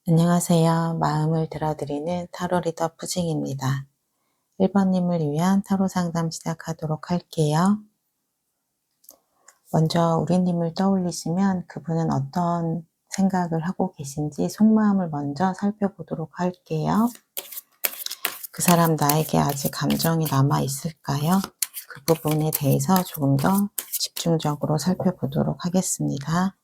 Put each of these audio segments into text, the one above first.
안녕하세요. 마음을 들어드리는 타로 리더 푸징입니다. 1번님을 위한 타로 상담 시작하도록 할게요. 먼저 우리님을 떠올리시면 그분은 어떤 생각을 하고 계신지 속마음을 먼저 살펴보도록 할게요. 그 사람 나에게 아직 감정이 남아 있을까요? 그 부분에 대해서 조금 더 집중적으로 살펴보도록 하겠습니다.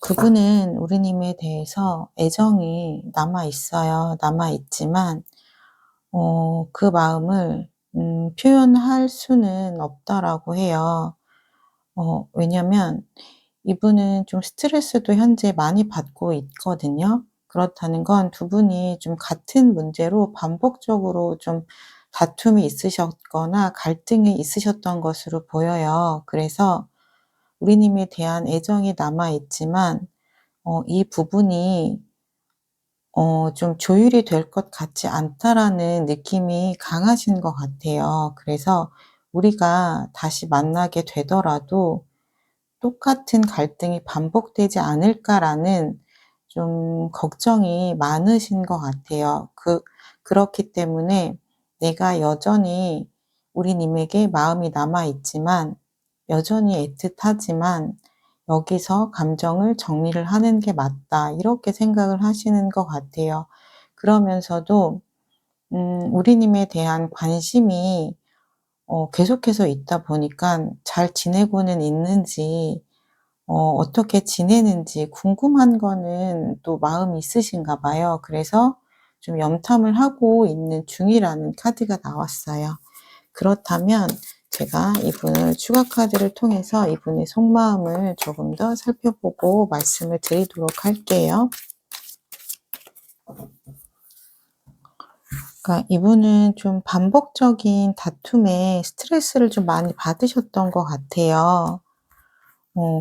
그분은 우리님에 대해서 애정이 남아 있어요. 남아 있지만 그 마음을 표현할 수는 없다라고 해요. 왜냐면 이분은 좀 스트레스도 현재 많이 받고 있거든요. 그렇다는 건 두 분이 좀 같은 문제로 반복적으로 좀 다툼이 있으셨거나 갈등이 있으셨던 것으로 보여요. 그래서 우리님에 대한 애정이 남아 있지만 이 부분이 좀 조율이 될 것 같지 않다라는 느낌이 강하신 것 같아요. 그래서 우리가 다시 만나게 되더라도 '똑같은 갈등이 반복되지 않을까.'라는 좀 걱정이 많으신 것 같아요. 그렇기 때문에 내가 여전히 우리님에게 마음이 남아 있지만 여전히 애틋하지만 '여기서 감정을 정리를 하는 게 맞다.' 이렇게 생각을 하시는 것 같아요. 그러면서도 우리님에 대한 관심이 계속해서 있다 보니깐 잘 지내고는 있는지 어떻게 지내는지 궁금한 거는 또 마음이 있으신가 봐요. 그래서 좀 염탐을 하고 있는 중이라는 카드가 나왔어요. 그렇다면 제가 이분을 추가 카드를 통해서 이분의 속마음을 조금 더 살펴보고 말씀을 드리도록 할게요. 그러니까 이분은 좀 반복적인 다툼에 스트레스를 좀 많이 받으셨던 것 같아요.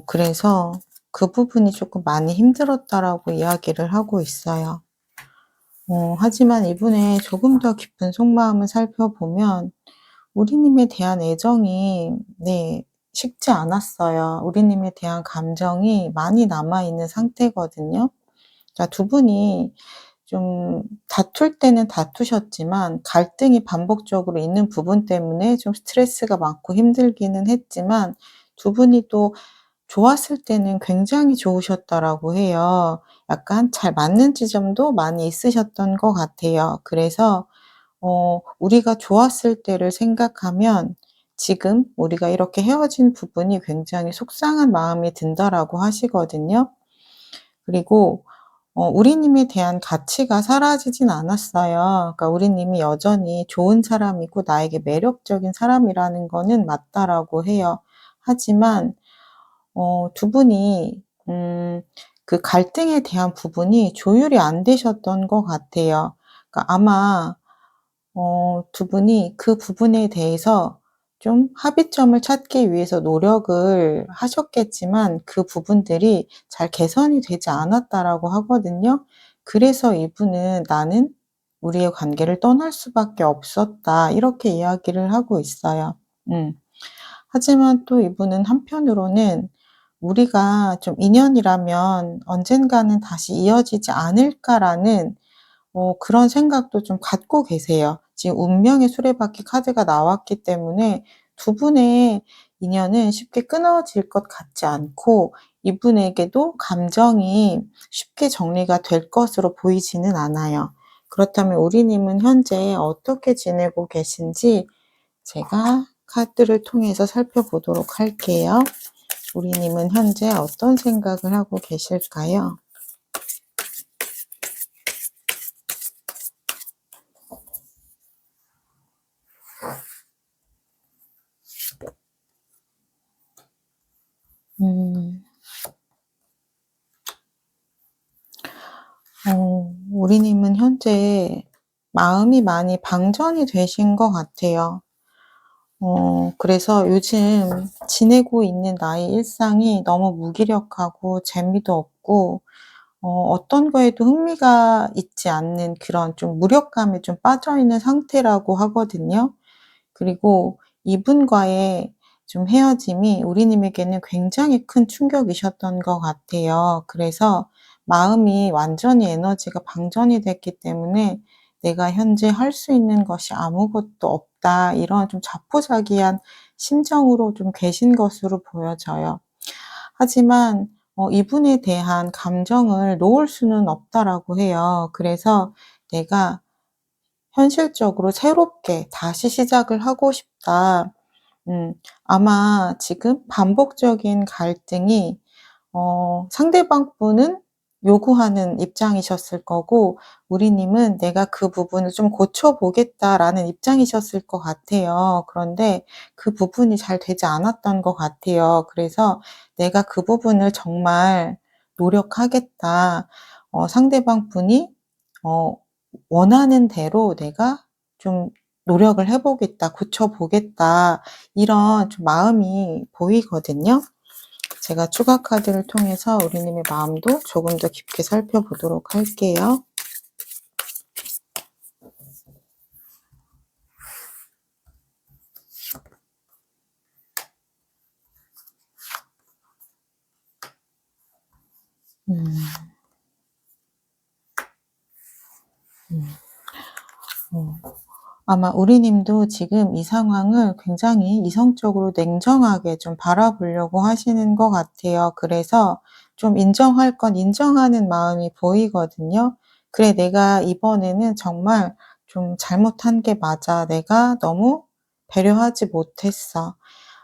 그래서 그 부분이 조금 많이 힘들었다라고 이야기를 하고 있어요. 하지만 이분의 조금 더 깊은 속마음을 살펴보면 우리님에 대한 애정이 식지 않았어요. 우리님에 대한 감정이 많이 남아있는 상태거든요. 그러니까 두 분이 좀 다툴 때는 다투셨지만 갈등이 반복적으로 있는 부분 때문에 좀 스트레스가 많고 힘들기는 했지만 두 분이 또 좋았을 때는 굉장히 좋으셨다라고 해요. 약간 잘 맞는 지점도 많이 있으셨던 것 같아요. 그래서 우리가 좋았을 때를 생각하면 지금 우리가 이렇게 헤어진 부분이 굉장히 속상한 마음이 든다라고 하시거든요. 그리고 우리님에 대한 가치가 사라지진 않았어요. 그러니까 우리님이 여전히 좋은 사람이고 나에게 매력적인 사람이라는 거는 맞다라고 해요. 하지만 두 분이 그 갈등에 대한 부분이 조율이 안 되셨던 것 같아요. 그러니까 아마 두 분이 그 부분에 대해서 좀 합의점을 찾기 위해서 노력을 하셨겠지만 그 부분들이 잘 개선이 되지 않았다라고 하거든요. 그래서 이분은 "나는 우리의 관계를 떠날 수밖에 없었다." 이렇게 이야기를 하고 있어요. 음. 하지만 또 이분은 한편으로는 '우리가 좀 인연이라면 언젠가는 다시 이어지지 않을까.'라는 그런 생각도 좀 갖고 계세요. 지금 운명의 수레바퀴 카드가 나왔기 때문에 두 분의 인연은 쉽게 끊어질 것 같지 않고 이분에게도 감정이 쉽게 정리가 될 것으로 보이지는 않아요. 그렇다면 우리님은 현재 어떻게 지내고 계신지 제가 카드를 통해서 살펴보도록 할게요. 우리님은 현재 어떤 생각을 하고 계실까요? 음. 우리님은 현재 마음이 많이 방전이 되신 것 같아요. 그래서 요즘 지내고 있는 나의 일상이 너무 무기력하고 재미도 없고 어떤 거에도 흥미가 있지 않는 그런 좀 무력감에 좀 빠져 있는 상태라고 하거든요. 그리고 이분과의 좀 헤어짐이 우리님에게는 굉장히 큰 충격이셨던 것 같아요. 그래서 마음이 완전히 에너지가 방전이 됐기 때문에 '내가 현재 할 수 있는 것이 아무것도 없다.' 이런 좀 자포자기한 심정으로 좀 계신 것으로 보여져요. 하지만 이분에 대한 감정을 놓을 수는 없다라고 해요. 그래서 '내가 현실적으로 새롭게 다시 시작을 하고 싶다.' 아마 지금 반복적인 갈등이 상대방 분은 요구하는 입장이셨을 거고 우리 님은 '내가 그 부분을 좀 고쳐 보겠다.'라는 입장이셨을 것 같아요. 그런데 그 부분이 잘 되지 않았던 것 같아요. 그래서 '내가 그 부분을 정말 노력하겠다. 상대방 분이 어 원하는 대로 내가 좀 노력을 해 보겠다. 고쳐 보겠다.' 이런 좀 마음이 보이거든요. 제가 추가 카드를 통해서 우리님의 마음도 조금 더 깊게 살펴보도록 할게요. 음. 음. 어. 아마 우리님도 지금 이 상황을 굉장히 이성적으로 냉정하게 좀 바라보려고 하시는 것 같아요. 그래서 좀 인정할 건 인정하는 마음이 보이거든요. '그래 내가 이번에는 정말 좀 잘못한 게 맞아. 내가 너무 배려하지 못했어.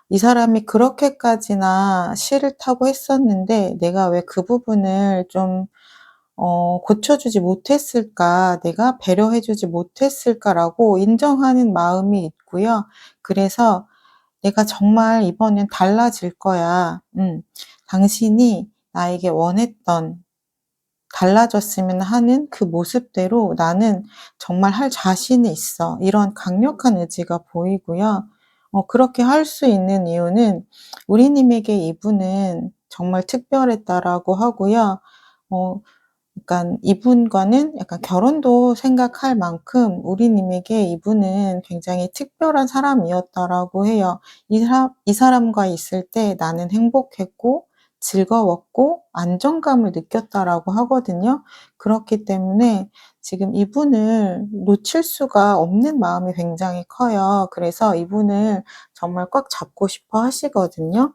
이 사람이 그렇게까지나 싫다고 했었는데 내가 왜 그 부분을 좀 고쳐주지 못했을까, 내가 배려해주지 못했을까라고 인정하는 마음이 있고요. 그래서 '내가 정말 이번엔 달라질 거야. 당신이 나에게 원했던 달라졌으면 하는 그 모습대로 나는 정말 할 자신이 있어.' 이런 강력한 의지가 보이고요. 그렇게 할 수 있는 이유는 우리님에게 이분은 정말 특별했다라고 하고요. 어 그러니깐 이분과는 약간 결혼도 생각할 만큼 우리님에게 이분은 굉장히 특별한 사람이었다라고 해요. 이 사람과 있을 때 나는 행복했고 즐거웠고 안정감을 느꼈다라고 하거든요. 그렇기 때문에 지금 이분을 놓칠 수가 없는 마음이 굉장히 커요. 그래서 이분을 정말 꽉 잡고 싶어 하시거든요.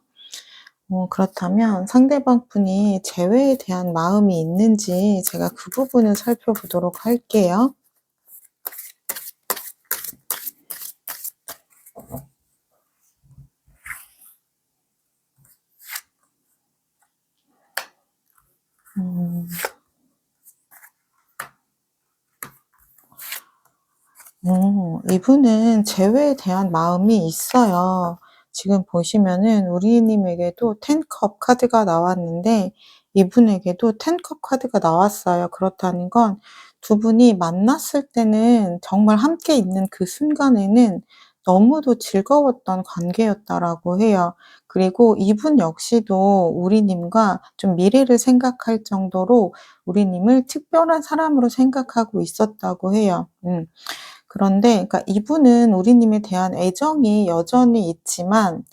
그렇다면 상대방 분이 재회에 대한 마음이 있는지 제가 그 부분을 살펴보도록 할게요. 음. 이분은 재회에 대한 마음이 있어요. 지금 보시면은 우리님에게도 10 컵 카드가 나왔는데 이분에게도 10 컵 카드가 나왔어요. 그렇다는 건 두 분이 만났을 때는 정말 함께 있는 그 순간에는 너무도 즐거웠던 관계였다라고 해요. 그리고 이분 역시도 우리님과 좀 미래를 생각할 정도로 우리님을 특별한 사람으로 생각하고 있었다고 해요. 그런데 그러니까 이분은 우리님에 대한 애정이 여전히 있지만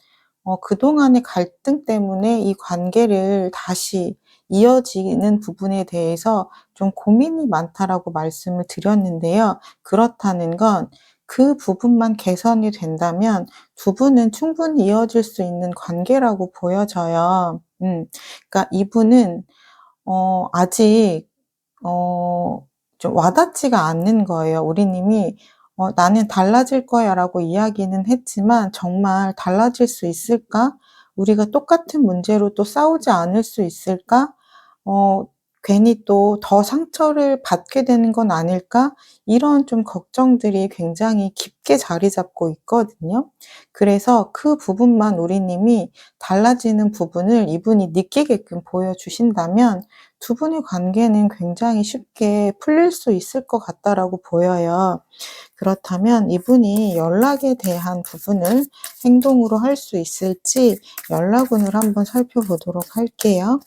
그동안의 갈등 때문에 이 관계를 다시 이어지는 부분에 대해서 좀 고민이 많다라고 말씀을 드렸는데요. 그렇다는 건 그 부분만 개선이 된다면 두 분은 충분히 이어질 수 있는 관계라고 보여져요. 그러니까 이분은 아직 어 좀 와닿지가 않는 거예요. 우리님이 "나는 달라질 거야."라고 이야기는 했지만 '정말 달라질 수 있을까? 우리가 똑같은 문제로 또 싸우지 않을 수 있을까? 어 괜히 또 더 상처를 받게 되는 건 아닐까?' 이런 좀 걱정들이 굉장히 깊게 자리 잡고 있거든요. 그래서 그 부분만 우리님이 달라지는 부분을 이분이 느끼게끔 보여주신다면 두 분의 관계는 굉장히 쉽게 풀릴 수 있을 것 같다라고 보여요. 그렇다면 이분이 연락에 대한 부분을 행동으로 할 수 있을지 연락운을 한번 살펴보도록 할게요.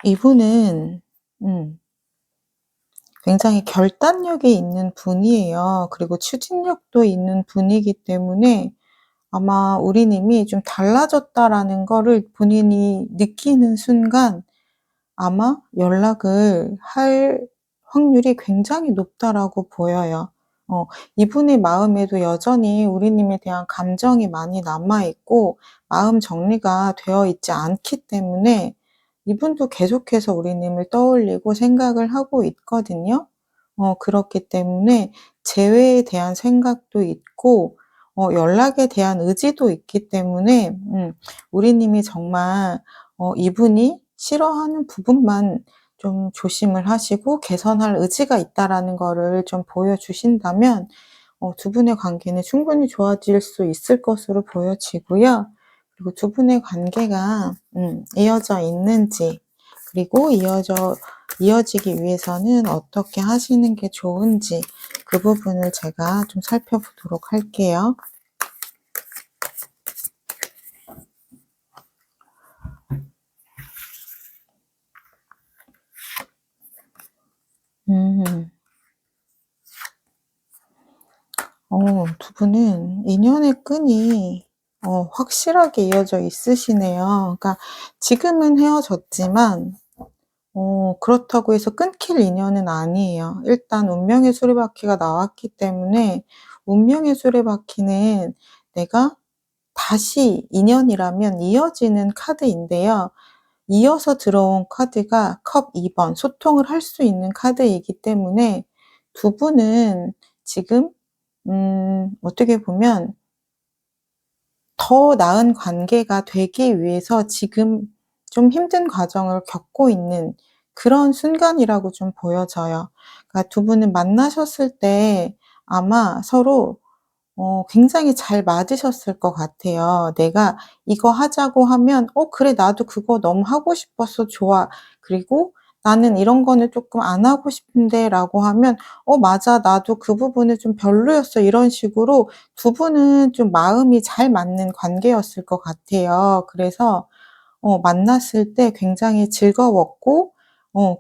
이분은 음 굉장히 결단력이 있는 분이에요. 그리고 추진력도 있는 분이기 때문에 아마 우리 님이 좀 달라졌다라는 거를 본인이 느끼는 순간 아마 연락을 할 확률이 굉장히 높다라고 보여요. 어 이분의 마음에도 여전히 우리 님에 대한 감정이 많이 남아 있고 마음 정리가 되어 있지 않기 때문에 이분도 계속해서 우리 님을 떠올리고 생각을 하고 있거든요. 그렇기 때문에 재회에 대한 생각도 있고 연락에 대한 의지도 있기 때문에 우리 님이 정말 이분이 싫어하는 부분만 좀 조심을 하시고 개선할 의지가 있다라는 거를 좀 보여주신다면 두 분의 관계는 충분히 좋아질 수 있을 것으로 보여지고요. 그리고 두 분의 관계가 이어져 있는지, 그리고 이어지기 위해서는 어떻게 하시는 게 좋은지 그 부분을 제가 좀 살펴보도록 할게요. 음. 두 분은 인연의 끈이 확실하게 이어져 있으시네요. 그러니까 지금은 헤어졌지만 그렇다고 해서 끊길 인연은 아니에요. 일단 운명의 수레바퀴가 나왔기 때문에 운명의 수레바퀴는 내가 다시 인연이라면 이어지는 카드인데요. 이어서 들어온 카드가 컵 2번 소통을 할 수 있는 카드이기 때문에 두 분은 지금 어떻게 보면 더 나은 관계가 되기 위해서 지금 좀 힘든 과정을 겪고 있는 그런 순간이라고 좀 보여져요. 그러니까 두 분은 만나셨을 때 아마 서로 굉장히 잘 맞으셨을 것 같아요. 내가 이거 하자고 하면 그래 나도 그거 너무 하고 싶어서 좋아. 그리고 나는 이런 거는 조금 안 하고 싶은데."라고 하면 맞아. 나도 그 부분은 좀 별로였어." 이런 식으로 두 분은 좀 마음이 잘 맞는 관계였을 것 같아요. 그래서 만났을 때 굉장히 즐거웠고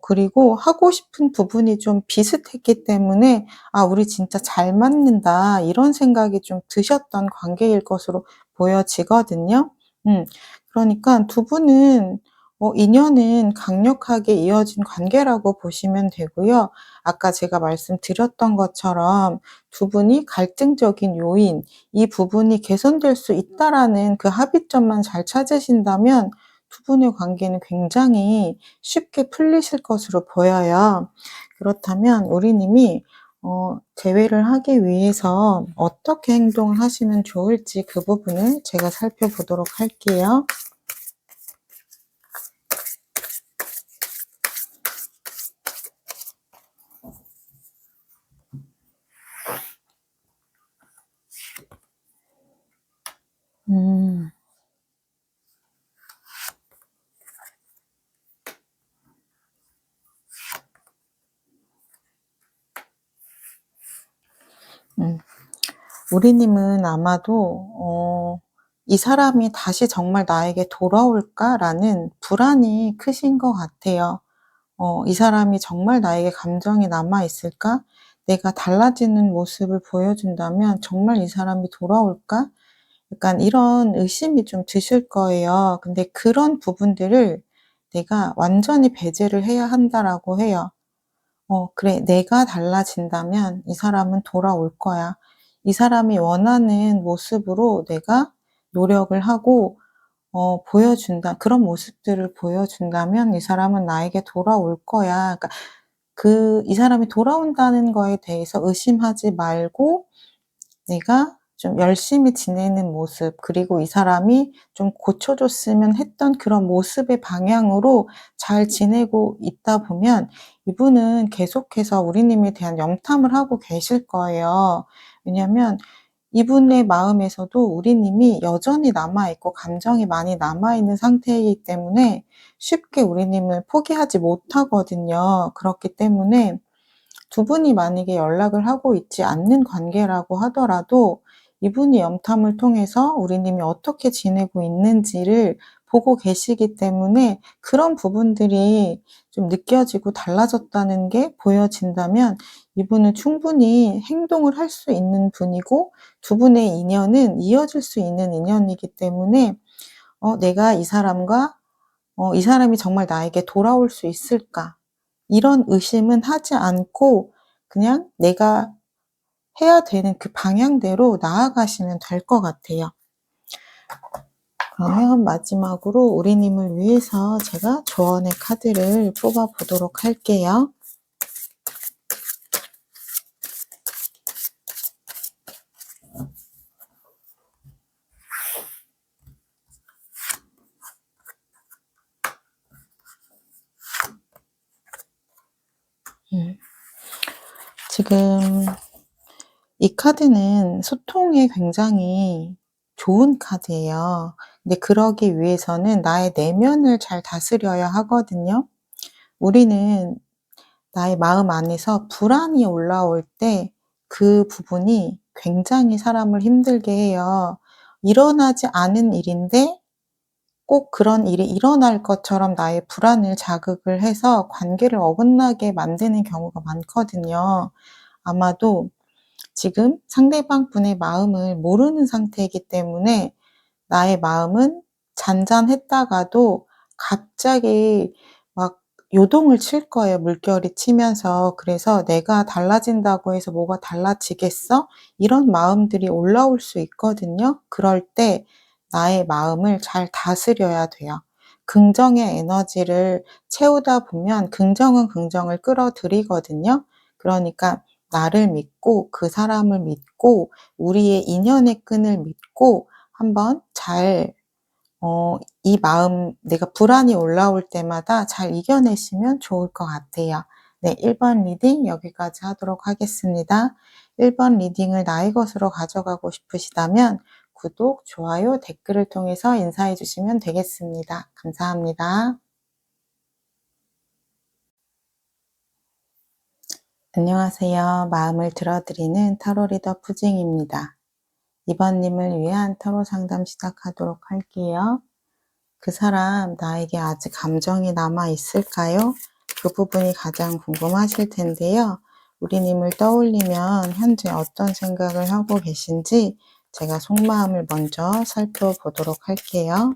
그리고 하고 싶은 부분이 좀 비슷했기 때문에 '아 우리 진짜 잘 맞는다.' 이런 생각이 좀 드셨던 관계일 것으로 보여지거든요. 음. 그러니까 두 분은 인연은 강력하게 이어진 관계라고 보시면 되고요. 아까 제가 말씀드렸던 것처럼 두 분이 갈등적인 요인, 이 부분이 개선될 수 있다라는 그 합의점만 잘 찾으신다면 두 분의 관계는 굉장히 쉽게 풀리실 것으로 보여요. 그렇다면 우리 님이 재회를 하기 위해서 어떻게 행동을 하시면 좋을지 그 부분을 제가 살펴보도록 할게요. 음. 음. 우리 님은 아마도 '이 사람이 다시 정말 나에게 돌아올까?'라는 불안이 크신 것 같아요. '이 사람이 정말 나에게 감정이 남아 있을까? 내가 달라지는 모습을 보여준다면 정말 이 사람이 돌아올까?' 약간 이런 의심이 좀 드실 거예요. 근데 그런 부분들을 내가 완전히 배제를 해야 한다라고 해요. '그래. 내가 달라진다면 이 사람은 돌아올 거야. 이 사람이 원하는 모습으로 내가 노력을 하고 보여준다. 그런 모습들을 보여준다면 이 사람은 나에게 돌아올 거야.' 그러니까 이 사람이 돌아온다는 거에 대해서 의심하지 말고 내가 좀 열심히 지내는 모습, 그리고 이 사람이 좀 고쳐 줬으면 했던 그런 모습의 방향으로 잘 지내고 있다 보면 이분은 계속해서 우리 님에 대한 염탐을 하고 계실 거예요. 왜냐면 이분의 마음에서도 우리 님이 여전히 남아 있고 감정이 많이 남아 있는 상태이기 때문에 쉽게 우리 님을 포기하지 못하거든요. 그렇기 때문에 두 분이 만약에 연락을 하고 있지 않는 관계라고 하더라도 이분이 염탐을 통해서 우리 님이 어떻게 지내고 있는지를 보고 계시기 때문에 그런 부분들이 좀 느껴지고 달라졌다는 게 보여진다면 이분은 충분히 행동을 할 수 있는 분이고 두 분의 인연은 이어질 수 있는 인연이기 때문에 내가 이 사람과 이 사람이 정말 나에게 돌아올 수 있을까? 이런 의심은 하지 않고 그냥 내가 해야 되는 그 방향대로 나아가시면 될 것 같아요. 그러면 마지막으로 우리님을 위해서 제가 조언의 카드를 뽑아 보도록 할게요. 지금 이 카드는 소통에 굉장히 좋은 카드예요. 근데 그러기 위해서는 나의 내면을 잘 다스려야 하거든요. 우리는 나의 마음 안에서 불안이 올라올 때 그 부분이 굉장히 사람을 힘들게 해요. 일어나지 않은 일인데 꼭 그런 일이 일어날 것처럼 나의 불안을 자극을 해서 관계를 어긋나게 만드는 경우가 많거든요. 아마도 지금 상대방 분의 마음을 모르는 상태이기 때문에 나의 마음은 잔잔했다가도 갑자기 막 요동을 칠 거예요, 물결이 치면서. 그래서 '내가 달라진다고 해서 뭐가 달라지겠어?' 이런 마음들이 올라올 수 있거든요. 그럴 때 나의 마음을 잘 다스려야 돼요. 긍정의 에너지를 채우다 보면 긍정은 긍정을 끌어들이거든요. 그러니까 나를 믿고 그 사람을 믿고 우리의 인연의 끈을 믿고 한번 잘 이 마음 내가 불안이 올라올 때마다 잘 이겨내시면 좋을 것 같아요. 네, 1번 리딩 여기까지 하도록 하겠습니다. 1번 리딩을 나의 것으로 가져가고 싶으시다면 구독, 좋아요, 댓글을 통해서 인사해 주시면 되겠습니다. 감사합니다. 안녕하세요. 마음을 들어드리는 타로 리더 푸징입니다. 이번님을 위한 타로 상담 시작하도록 할게요. 그 사람 나에게 아직 감정이 남아 있을까요? 그 부분이 가장 궁금하실 텐데요. 우리님을 떠올리면 현재 어떤 생각을 하고 계신지 제가 속마음을 먼저 살펴보도록 할게요.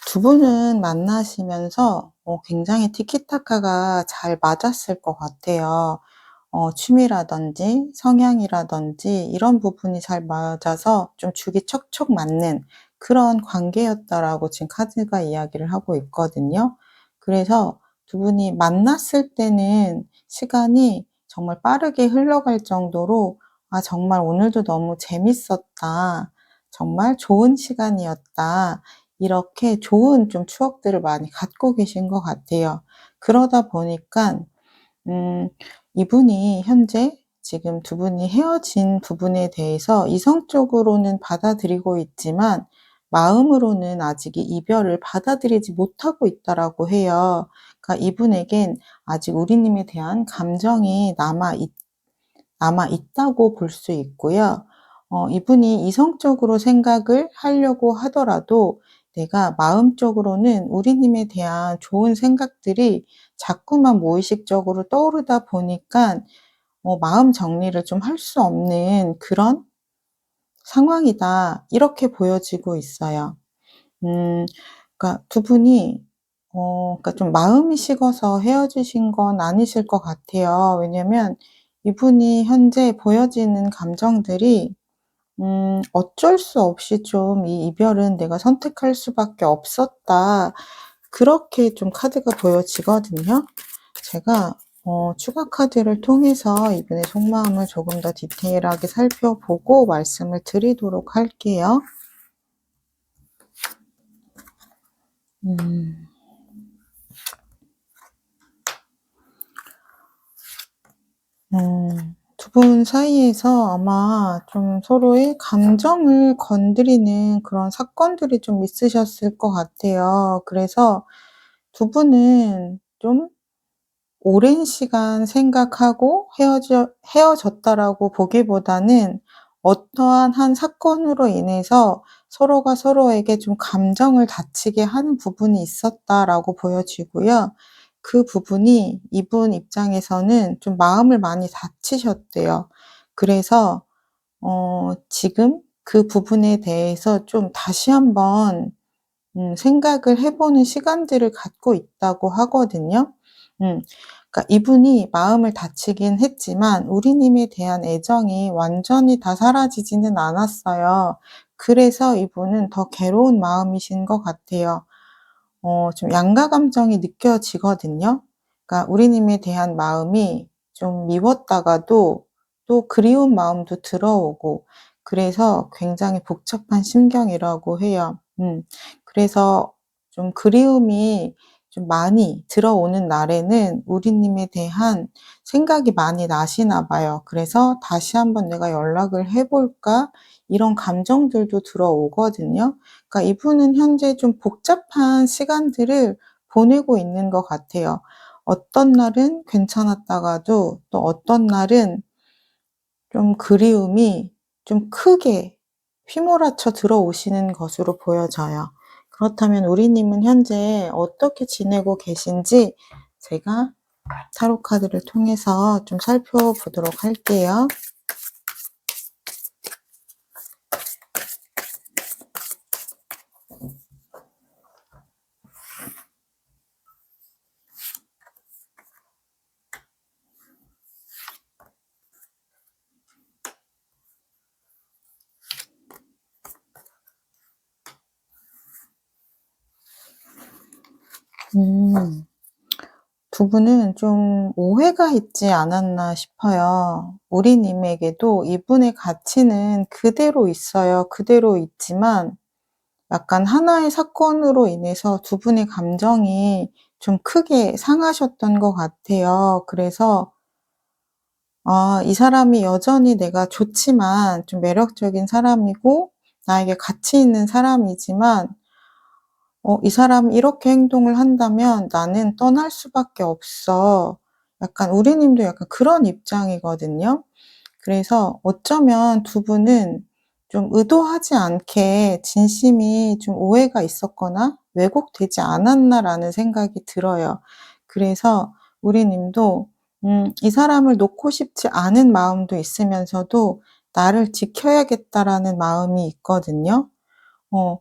두 분은 만나시면서 굉장히 티키타카가 잘 맞았을 것 같아요. 취미라든지 성향이라든지 이런 부분이 잘 맞아서 좀 죽이 척척 맞는 그런 관계였다라고 지금 카드가 이야기를 하고 있거든요. 그래서 두 분이 만났을 때는 시간이 정말 빠르게 흘러갈 정도로 '아 정말 오늘도 너무 재밌었다. 정말 좋은 시간이었다.' 이렇게 좋은 좀 추억들을 많이 갖고 계신 것 같아요. 그러다 보니까 이분이 현재 지금 두 분이 헤어진 부분에 대해서 이성적으로는 받아들이고 있지만 마음으로는 아직 이 이별을 받아들이지 못하고 있다라고 해요. 그러니까 이분에겐 아직 우리님에 대한 감정이 남아 있다고 볼 수 있고요. 이분이 이성적으로 생각을 하려고 하더라도 내가 마음적으로는 우리님에 대한 좋은 생각들이 자꾸만 무의식적으로 떠오르다 보니까 마음 정리를 좀 할 수 없는 그런 상황이다. 이렇게 보여지고 있어요. 음 그러니까 두 분이 그러니까 좀 마음이 식어서 헤어지신 건 아니실 것 같아요. 왜냐면 이분이 현재 보여지는 감정들이 어쩔 수 없이 좀 '이 이별은 내가 선택할 수밖에 없었다.' 그렇게 좀 카드가 보여지거든요. 제가 추가 카드를 통해서 이분의 속마음을 조금 더 디테일하게 살펴보고 말씀을 드리도록 할게요. 음. 두 분 사이에서 아마 좀 서로의 감정을 건드리는 그런 사건들이 좀 있으셨을 것 같아요. 그래서 두 분은 좀 오랜 시간 생각하고 헤어졌다라고 보기보다는 어떠한 한 사건으로 인해서 서로가 서로에게 좀 감정을 다치게 하는 부분이 있었다라고 보여지고요. 그 부분이 이분 입장에서는 좀 마음을 많이 다치셨대요. 그래서 지금 그 부분에 대해서 좀 다시 한번 생각을 해 보는 시간들을 갖고 있다고 하거든요. 음. 그러니까 이분이 마음을 다치긴 했지만 우리님에 대한 애정이 완전히 다 사라지지는 않았어요. 그래서 이분은 더 괴로운 마음이신 것 같아요. 좀 양가 감정이 느껴지거든요. 그러니까 우리님에 대한 마음이 좀 미웠다가도 또 그리운 마음도 들어오고, 그래서 굉장히 복잡한 심경이라고 해요. 그래서 좀 그리움이 좀 많이 들어오는 날에는 우리님에 대한 생각이 많이 나시나 봐요. 그래서 '다시 한번 내가 연락을 해 볼까?' 이런 감정들도 들어오거든요. 그러니까 이분은 현재 좀 복잡한 시간들을 보내고 있는 것 같아요. 어떤 날은 괜찮았다가도 또 어떤 날은 좀 그리움이 좀 크게 휘몰아쳐 들어오시는 것으로 보여져요. 그렇다면 우리님은 현재 어떻게 지내고 계신지 제가 타로 카드를 통해서 좀 살펴보도록 할게요. 음. 두 분은 좀 오해가 있지 않았나 싶어요. 우리님에게도 이분의 가치는 그대로 있어요. 그대로 있지만 약간 하나의 사건으로 인해서 두 분의 감정이 좀 크게 상하셨던 것 같아요. 그래서 이 사람이 여전히 내가 좋지만 좀 매력적인 사람이고 나에게 가치 있는 사람이지만 '이 사람이 이렇게 행동을 한다면 나는 떠날 수밖에 없어.' 약간 우리님도 약간 그런 입장이거든요. 그래서 어쩌면 두 분은 좀 의도하지 않게 진심이 좀 오해가 있었거나 '왜곡되지 않았나.'라는 생각이 들어요. 그래서 우리님도 이 사람을 놓고 싶지 않은 마음도 있으면서도 '나를 지켜야겠다.'라는 마음이 있거든요. 어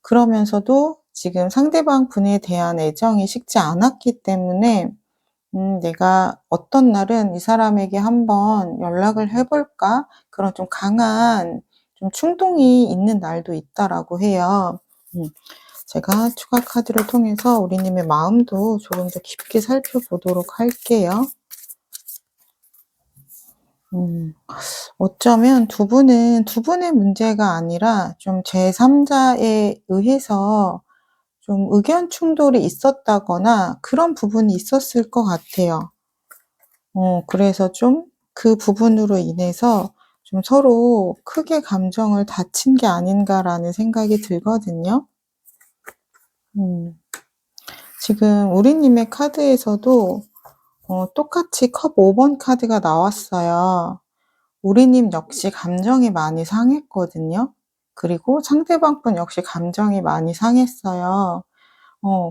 그러면서도 지금 상대방 분에 대한 애정이 식지 않았기 때문에 '내가 어떤 날은 이 사람에게 한번 연락을 해 볼까?' 그런 좀 강한 좀 충동이 있는 날도 있다라고 해요. 음. 제가 추가 카드를 통해서 우리님의 마음도 조금 더 깊게 살펴보도록 할게요. 음. 어쩌면 두 분은 두 분의 문제가 아니라 좀 제3 자에 의해서 좀 의견 충돌이 있었다거나 그런 부분이 있었을 것 같아요. 그래서 좀 그 부분으로 인해서 좀 서로 크게 감정을 다친 게 아닌가라는 생각이 들거든요. 음. 지금 우리님의 카드에서도 똑같이 컵 5번 카드가 나왔어요. 우리님 역시 감정이 많이 상했거든요. 그리고 상대방 분 역시 감정이 많이 상했어요.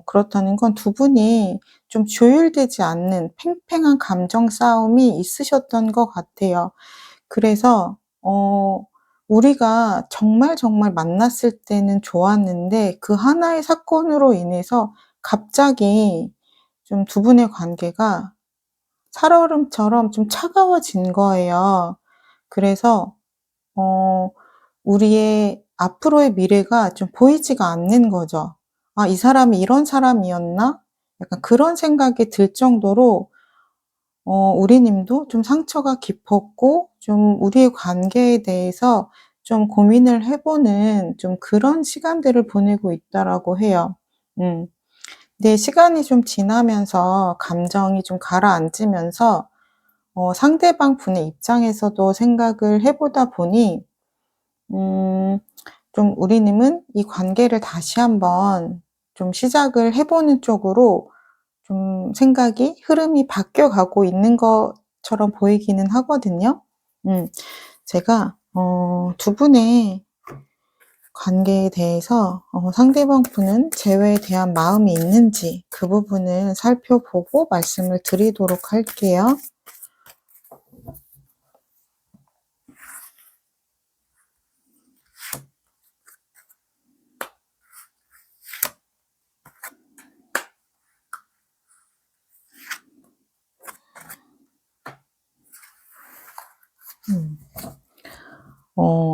그렇다는 건 두 분이 좀 조율되지 않는 팽팽한 감정 싸움이 있으셨던 것 같아요. 그래서 우리가 정말 정말 만났을 때는 좋았는데 그 하나의 사건으로 인해서 갑자기 좀 두 분의 관계가 살얼음처럼 좀 차가워진 거예요. 그래서 어 우리의 앞으로의 미래가 좀 보이지가 않는 거죠. '아 이 사람이 이런 사람이었나?' 약간 그런 생각이 들 정도로 우리님도 좀 상처가 깊었고 좀 우리의 관계에 대해서 좀 고민을 해 보는 좀 그런 시간들을 보내고 있다라고 해요. 음. 근데 시간이 좀 지나면서 감정이 좀 가라앉으면서 상대방 분의 입장에서도 생각을 해 보다 보니 좀 우리님은 이 관계를 다시 한번 좀 시작을 해 보는 쪽으로 좀 생각이 흐름이 바뀌어 가고 있는 것처럼 보이기는 하거든요. 제가 두 분의 관계에 대해서 상대방 분은 재회에 대한 마음이 있는지 그 부분을 살펴보고 말씀을 드리도록 할게요.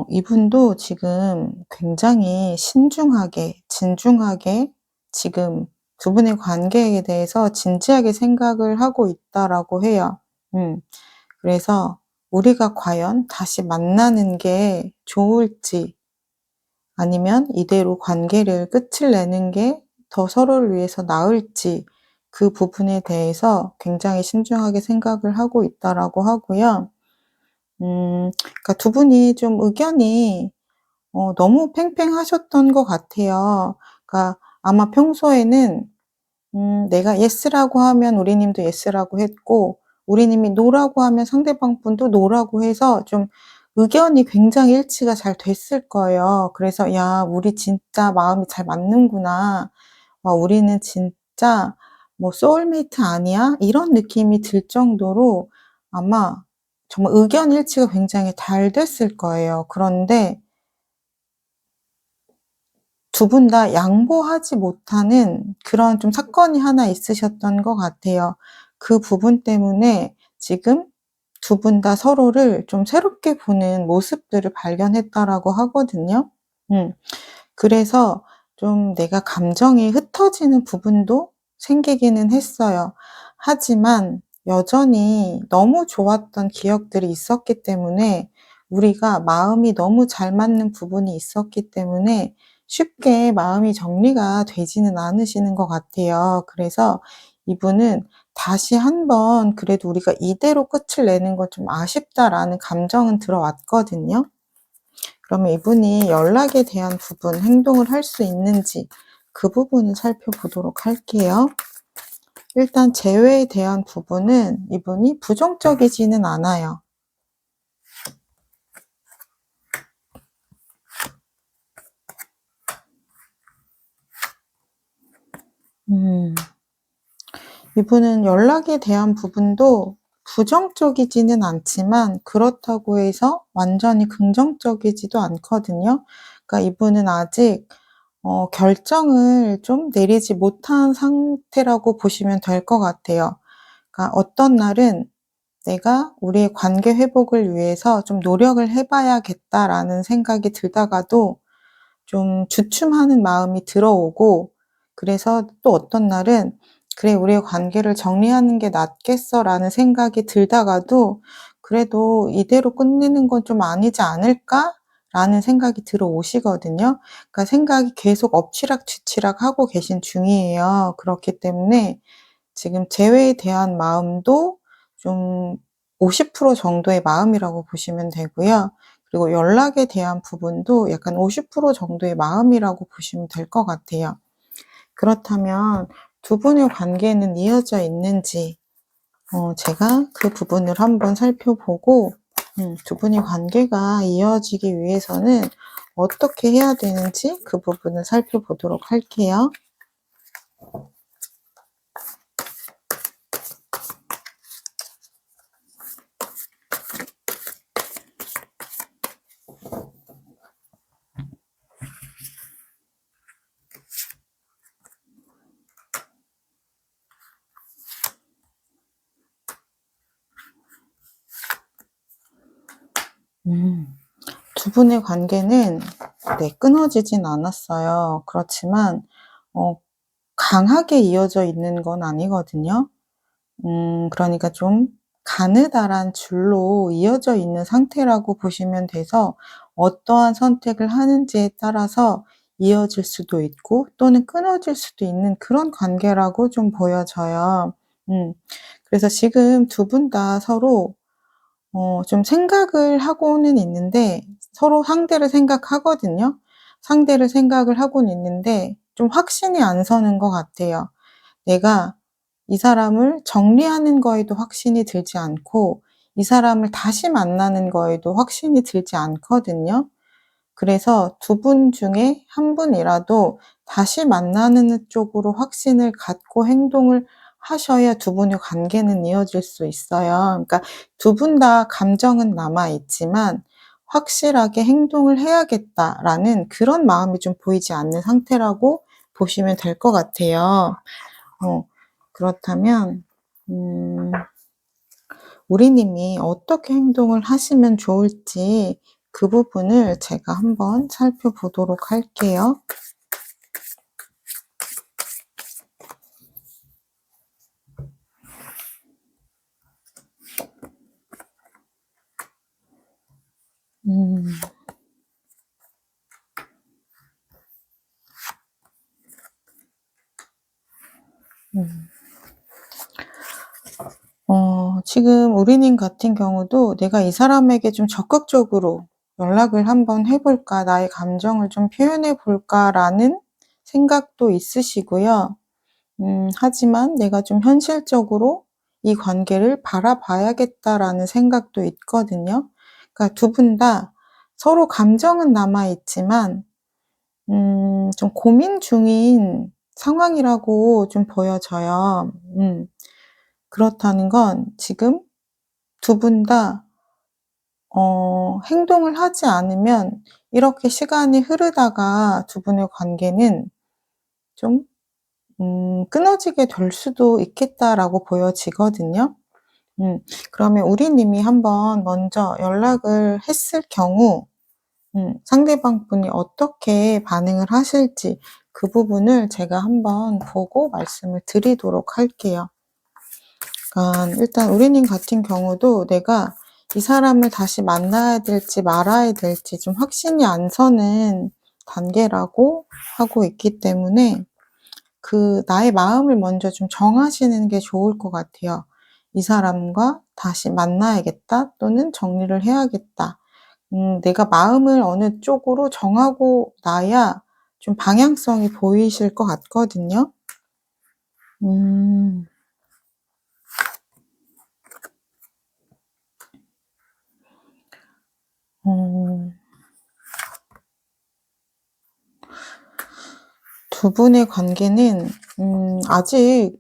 이분도 지금 굉장히 신중하게, 진중하게 지금 두 분의 관계에 대해서 진지하게 생각을 하고 있다라고 해요. 그래서 우리가 과연 다시 만나는 게 좋을지 아니면 이대로 관계를 끝을 내는 게 더 서로를 위해서 나을지 그 부분에 대해서 굉장히 신중하게 생각을 하고 있다라고 하고요. 그러니까 두 분이 좀 의견이 너무 팽팽하셨던 것 같아요. 그러니까 아마 평소에는 내가 yes라고 하면 우리님도 yes라고 했고 우리님이 no라고 하면 상대방 분도 no라고 해서 좀 의견이 굉장히 일치가 잘 됐을 거예요. 그래서 '야 우리 진짜 마음이 잘 맞는구나. 와 우리는 진짜 뭐 소울메이트 아니야?' 이런 느낌이 들 정도로 아마 정말 의견 일치가 굉장히 잘 됐을 거예요. 그런데 두 분 다 양보하지 못하는 그런 좀 사건이 하나 있으셨던 것 같아요. 그 부분 때문에 지금 두 분 다 서로를 좀 새롭게 보는 모습들을 발견했다라고 하거든요. 음. 그래서 좀 내가 감정이 흩어지는 부분도 생기기는 했어요. 하지만 여전히 너무 좋았던 기억들이 있었기 때문에 우리가 마음이 너무 잘 맞는 부분이 있었기 때문에 쉽게 마음이 정리가 되지는 않으시는 것 같아요. 그래서 이분은 다시 한번 그래도 '우리가 이대로 끝을 내는 건 좀 아쉽다.'라는 감정은 들어왔거든요. 그러면 이분이 연락에 대한 부분, 행동을 할 수 있는지 그 부분을 살펴보도록 할게요. 일단 재회에 대한 부분은 이분이 부정적이지는 않아요. 이분은 연락에 대한 부분도 부정적이지는 않지만 그렇다고 해서 완전히 긍정적이지도 않거든요. 그러니까 이분은 아직 결정을 좀 내리지 못한 상태라고 보시면 될 것 같아요. 그러니까 어떤 날은 '내가 우리의 관계 회복을 위해서 좀 노력을 해 봐야겠다.'라는 생각이 들다가도 좀 주춤하는 마음이 들어오고 그래서 또 어떤 날은 '그래 우리의 관계를 정리하는 게 낫겠어.'라는 생각이 들다가도 '그래도 이대로 끝내는 건 좀 아니지 않을까?'라는 생각이 들어오시거든요. 그러니까 생각이 계속 엎치락뒤치락 하고 계신 중이에요. 그렇기 때문에 지금 재회에 대한 마음도 좀 50% 정도의 마음이라고 보시면 되고요. 그리고 연락에 대한 부분도 약간 50% 정도의 마음이라고 보시면 될 것 같아요. 그렇다면 두 분의 관계는 이어져 있는지 제가 그 부분을 한번 살펴보고 두 분의 관계가 이어지기 위해서는 어떻게 해야 되는지 그 부분을 살펴보도록 할게요. 두 분의 관계는 끊어지진 않았어요. 그렇지만 강하게 이어져 있는 건 아니거든요. 그러니까 좀 가느다란 줄로 이어져 있는 상태라고 보시면 돼서 어떠한 선택을 하는지에 따라서 이어질 수도 있고 또는 끊어질 수도 있는 그런 관계라고 좀 보여져요. 음. 그래서 지금 두 분 다 서로 좀 생각을 하고는 있는데 서로 상대를 생각하거든요. 상대를 생각을 하고는 있는데 좀 확신이 안 서는 것 같아요. 내가 이 사람을 정리하는 거에도 확신이 들지 않고 이 사람을 다시 만나는 거에도 확신이 들지 않거든요. 그래서 두 분 중에 한 분이라도 다시 만나는 쪽으로 확신을 갖고 행동을 하셔야 두 분의 관계는 이어질 수 있어요. 그러니까 두 분 다 감정은 남아 있지만 '확실하게 행동을 해야겠다.'라는 그런 마음이 좀 보이지 않는 상태라고 보시면 될 것 같아요. 그렇다면 우리 님이 어떻게 행동을 하시면 좋을지 그 부분을 제가 한번 살펴보도록 할게요. 음. 음. 지금 우리 님 같은 경우도 '내가 이 사람에게 좀 적극적으로 연락을 한번 해 볼까? 나의 감정을 좀 표현해 볼까?'라는 생각도 있으시고요. 하지만 '내가 좀 현실적으로 이 관계를 바라봐야겠다.'라는 생각도 있거든요. 그러니까 두 분 다 서로 감정은 남아 있지만 좀 고민 중인 상황이라고 좀 보여져요. 그렇다는 건 지금 두 분 다 행동을 하지 않으면 이렇게 시간이 흐르다가 두 분의 관계는 좀 '끊어지게 될 수도 있겠다.'라고 보여지거든요. 그러면 우리 님이 한번 먼저 연락을 했을 경우 상대방 분이 어떻게 반응을 하실지 그 부분을 제가 한번 보고 말씀을 드리도록 할게요. 일단 우리 님 같은 경우도 내가 이 사람을 다시 만나야 될지 말아야 될지 좀 확신이 안 서는 단계라고 하고 있기 때문에 나의 마음을 먼저 좀 정하시는 게 좋을 것 같아요. '이 사람과 다시 만나야겠다.' 또는 '정리를 해야겠다.' 내가 마음을 어느 쪽으로 정하고 나야 좀 방향성이 보이실 것 같거든요. 음. 어. 두 분의 관계는 아직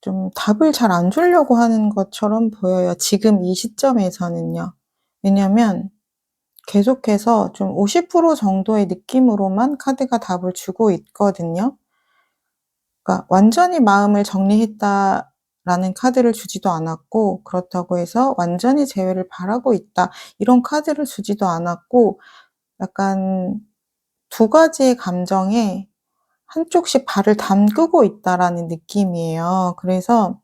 좀 답을 잘 안 주려고 하는 것처럼 보여요, 지금 이 시점에서는요. 왜냐면 계속해서 좀 50% 정도의 느낌으로만 카드가 답을 주고 있거든요. 그러니까 완전히 마음을 정리했다라는 카드를 주지도 않았고 그렇다고 해서 완전히 재회를 바라고 있다 이런 카드를 주지도 않았고 약간 두 가지의 감정에 한쪽씩 발을 담그고 있다라는 느낌이에요. 그래서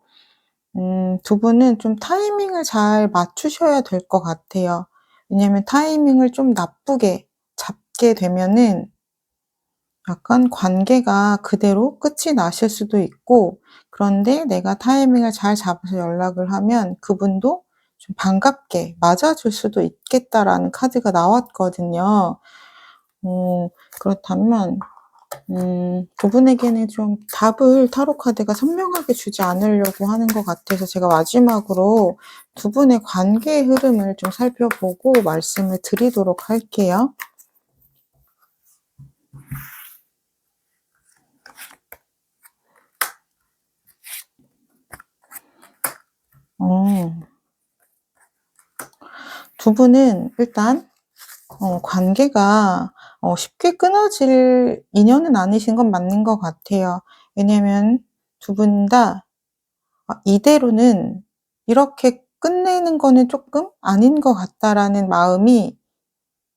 두 분은 좀 타이밍을 잘 맞추셔야 될 것 같아요. 왜냐하면 타이밍을 좀 나쁘게 잡게 되면은 약간 관계가 그대로 끝이 나실 수도 있고 그런데 내가 타이밍을 잘 잡아서 연락을 하면 그분도 좀 반갑게 맞아줄 수도 있겠다라는 카드가 나왔거든요. 그렇다면 그분에게는 좀 답을 타로 카드가 선명하게 주지 않으려고 하는 것 같아서 제가 마지막으로 두 분의 관계의 흐름을 좀 살펴보고 말씀을 드리도록 할게요. 어. 두 분은 일단 관계가 쉽게 끊어질 인연은 아니신 건 맞는 것 같아요. 왜냐면 두 분 다 '이대로는 이렇게 끝내는 거는 쪼끔 아닌 것 같다.'라는 마음이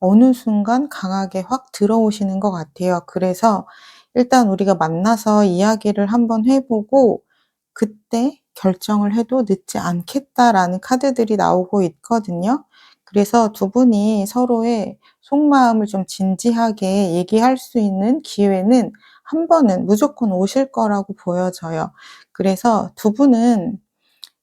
어느 순간 강하게 확 들어오시는 것 같아요. 그래서 일단 우리가 만나서 이야기를 한번 해 보고 그때 결정을 해도 늦지 않겠다라는 카드들이 나오고 있거든요. 그래서 두 분이 서로의 속마음을 좀 진지하게 얘기할 수 있는 기회는 한 번은 무조건 오실 거라고 보여져요. 그래서 두 분은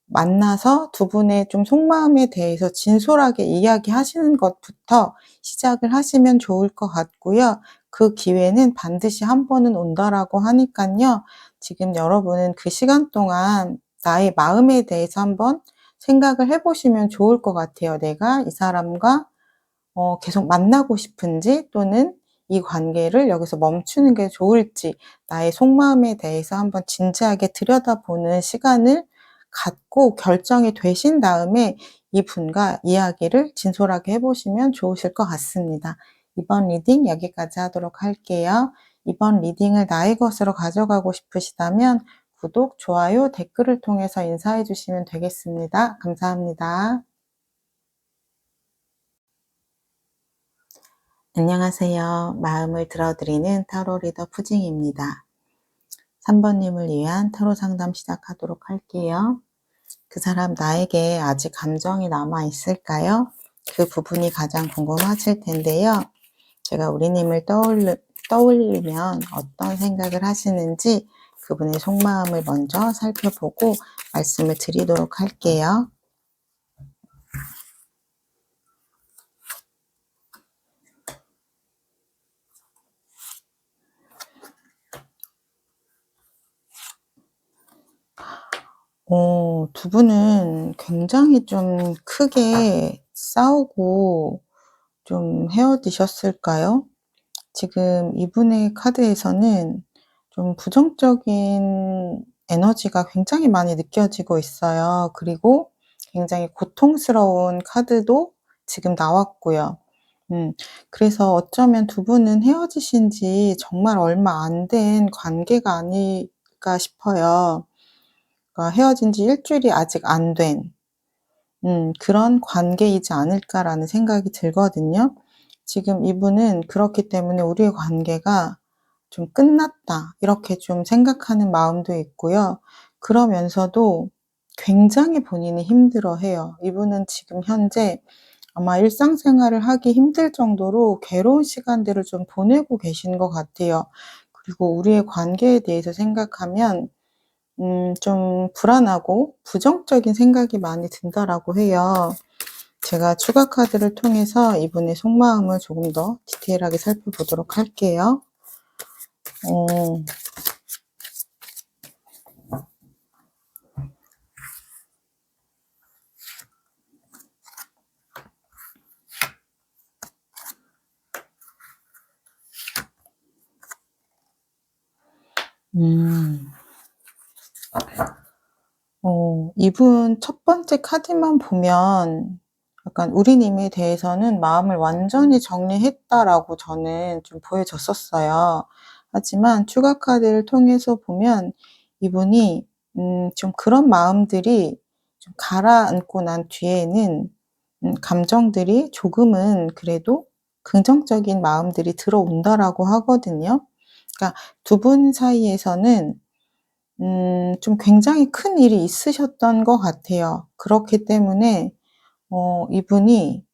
만나서 두 분의 좀 속마음에 대해서 진솔하게 이야기하시는 것부터 시작을 하시면 좋을 것 같고요. 그 기회는 반드시 한 번은 온다라고 하니깐요. 지금 여러분은 그 시간 동안 나의 마음에 대해서 한번 생각을 해 보시면 좋을 것 같아요. 내가 이 사람과 계속 만나고 싶은지, 또는 이 관계를 여기서 멈추는 게 좋을지, 나의 속마음에 대해서 한번 진지하게 들여다보는 시간을 갖고 결정이 되신 다음에 이분과 이야기를 진솔하게 해 보시면 좋으실 것 같습니다. 이번 리딩 여기까지 하도록 할게요. 이번 리딩을 나의 것으로 가져가고 싶으시다면 구독, 좋아요, 댓글을 통해서 인사해 주시면 되겠습니다. 감사합니다. 안녕하세요. 마음을 들어드리는 타로 리더 푸징입니다. 3번님을 위한 타로 상담 시작하도록 할게요. 그 사람 나에게 아직 감정이 남아 있을까요? 그 부분이 가장 궁금하실 텐데요. 제가 우리님을 떠올리면 어떤 생각을 하시는지 그분의 속마음을 먼저 살펴보고 말씀을 드리도록 할게요. 두 분은 굉장히 좀 크게 싸우고 좀 헤어지셨을까요? 지금 이분의 카드에서는 좀 부정적인 에너지가 굉장히 많이 느껴지고 있어요. 그리고 굉장히 고통스러운 카드도 지금 나왔고요. 그래서 어쩌면 두 분은 헤어지신 지 정말 얼마 안 된 관계가 아닐까 싶어요. 그러니까 헤어진 지 일주일이 아직 안 된 그런 관계이지 않을까라는 생각이 들거든요. 지금 이분은 그렇기 때문에 '우리의 관계가 좀 끝났다.' 이렇게 좀 생각하는 마음도 있고요. 그러면서도 굉장히 본인이 힘들어해요. 이분은 지금 현재 아마 일상생활을 하기 힘들 정도로 괴로운 시간들을 좀 보내고 계신 것 같아요. 그리고 우리의 관계에 대해서 생각하면 좀 불안하고 부정적인 생각이 많이 든다라고 해요. 제가 추가 카드를 통해서 이분의 속마음을 조금 더 디테일하게 살펴보도록 할게요. 어, 음, 이분 첫 번째 카드만 보면 약간 우리님에 대해서는 마음을 완전히 정리했다라고 저는 좀 보여졌었어요. 하지만 추가 카드를 통해서 보면 이분이 좀 그런 마음들이 좀 가라앉고 난 뒤에는 감정들이 조금은 그래도 긍정적인 마음들이 들어온다라고 하거든요. 그러니까 두 분 사이에서는 좀 굉장히 큰 일이 있으셨던 것 같아요. 그렇기 때문에 이분이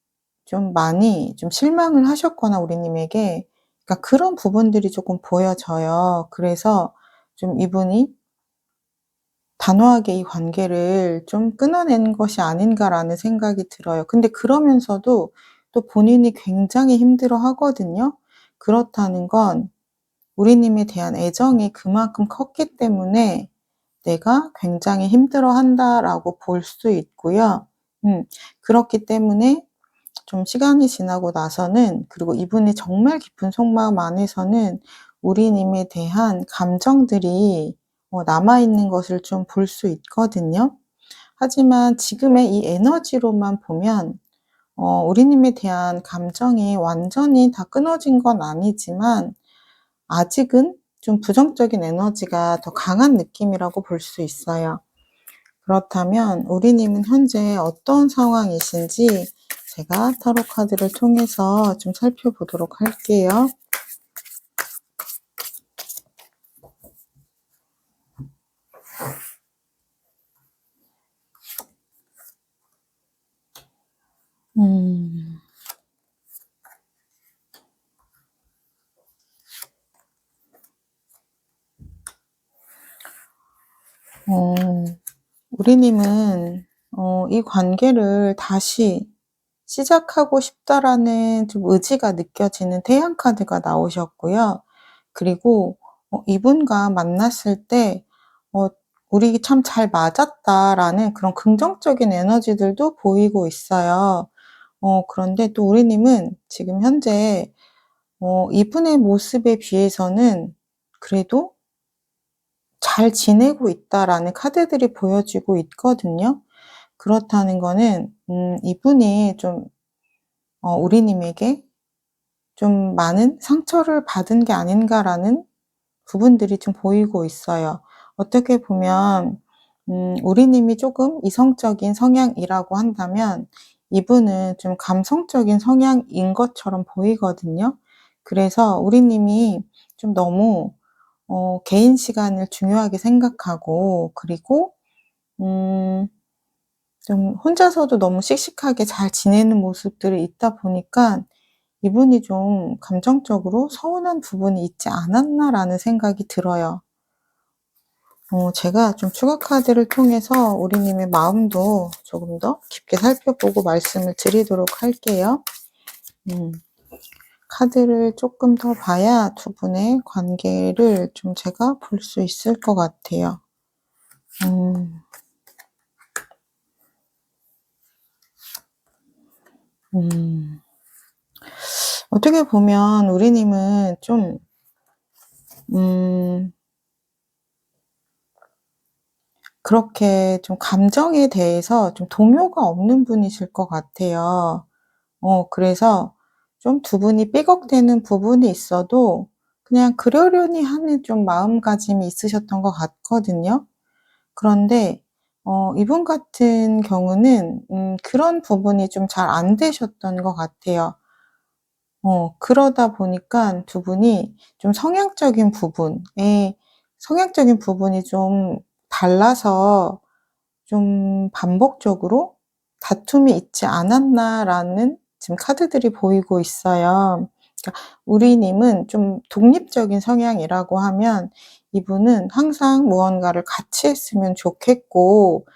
좀 많이 좀 실망을 하셨거나 우리님에게, 그러니까 그런 부분들이 조금 보여져요. 그래서 좀 이분이 단호하게 이 관계를 좀 끊어낸 것이 아닌가라는 생각이 들어요. 근데 그러면서도 또 본인이 굉장히 힘들어하거든요. 그렇다는 건 우리님에 대한 애정이 그만큼 컸기 때문에 '내가 굉장히 힘들어한다.'라고 볼 수 있고요. 그렇기 때문에 좀 시간이 지나고 나서는, 그리고 이분이 정말 깊은 속마음 안에서는 우리님에 대한 감정들이 남아있는 것을 좀 볼 수 있거든요. 하지만 지금의 이 에너지로만 보면 우리님에 대한 감정이 완전히 다 끊어진 건 아니지만 아직은 좀 부정적인 에너지가 더 강한 느낌이라고 볼 수 있어요. 그렇다면 우리님은 현재 어떤 상황이신지 제가 타로 카드를 통해서 좀 살펴보도록 할게요. 음. 어 우리님은 이 관계를 다시 시작하고 싶다라는 좀 의지가 느껴지는 태양 카드가 나오셨고요. 그리고 이분과 만났을 때 '우리 참 잘 맞았다.'라는 그런 긍정적인 에너지들도 보이고 있어요. 그런데 또 우리님은 지금 현재 이분의 모습에 비해서는 그래도 '잘 지내고 있다.'라는 카드들이 보여지고 있거든요. 그렇다는 거는 이분이 좀 우리님에게 좀 많은 상처를 받은 게 아닌가라는 부분들이 좀 보이고 있어요. 어떻게 보면 우리님이 쪼금 이성적인 성향이라고 한다면 이분은 좀 감성적인 성향인 것처럼 보이거든요. 그래서 우리님이 좀 너무 개인 시간을 중요하게 생각하고, 그리고 음 좀 혼자서도 너무 씩씩하게 잘 지내는 모습들이 있다 보니까 '이분이 좀 감정적으로 서운한 부분이 있지 않았나.'라는 생각이 들어요. 제가 좀 추가 카드를 통해서 우리님의 마음도 조금 더 깊게 살펴보고 말씀을 드리도록 할게요. 음. 카드를 쪼끔 더 봐야 두 분의 관계를 좀 제가 볼 수 있을 것 같아요. 음. 음. 어떻게 보면 우리님은 좀 음 그렇게 좀 감정에 대해서 좀 동요가 없는 분이실 것 같아요. 그래서 좀 두 분이 삐걱대는 부분이 있어도 그냥 그러려니 하는 좀 마음가짐이 있으셨던 것 같거든요. 그런데 이분 같은 경우는 그런 부분이 좀 잘 안 되셨던 것 같아요. 그러다 보니깐 두 분이 좀 성향적인 부분이 좀 달라서 좀 반복적으로 '다툼이 있지 않았나.'라는 지금 카드들이 보이고 있어요. 그러니까 우리님은 좀 독립적인 성향이라고 하면 이분은 항상 무언가를 같이 했으면 좋겠고,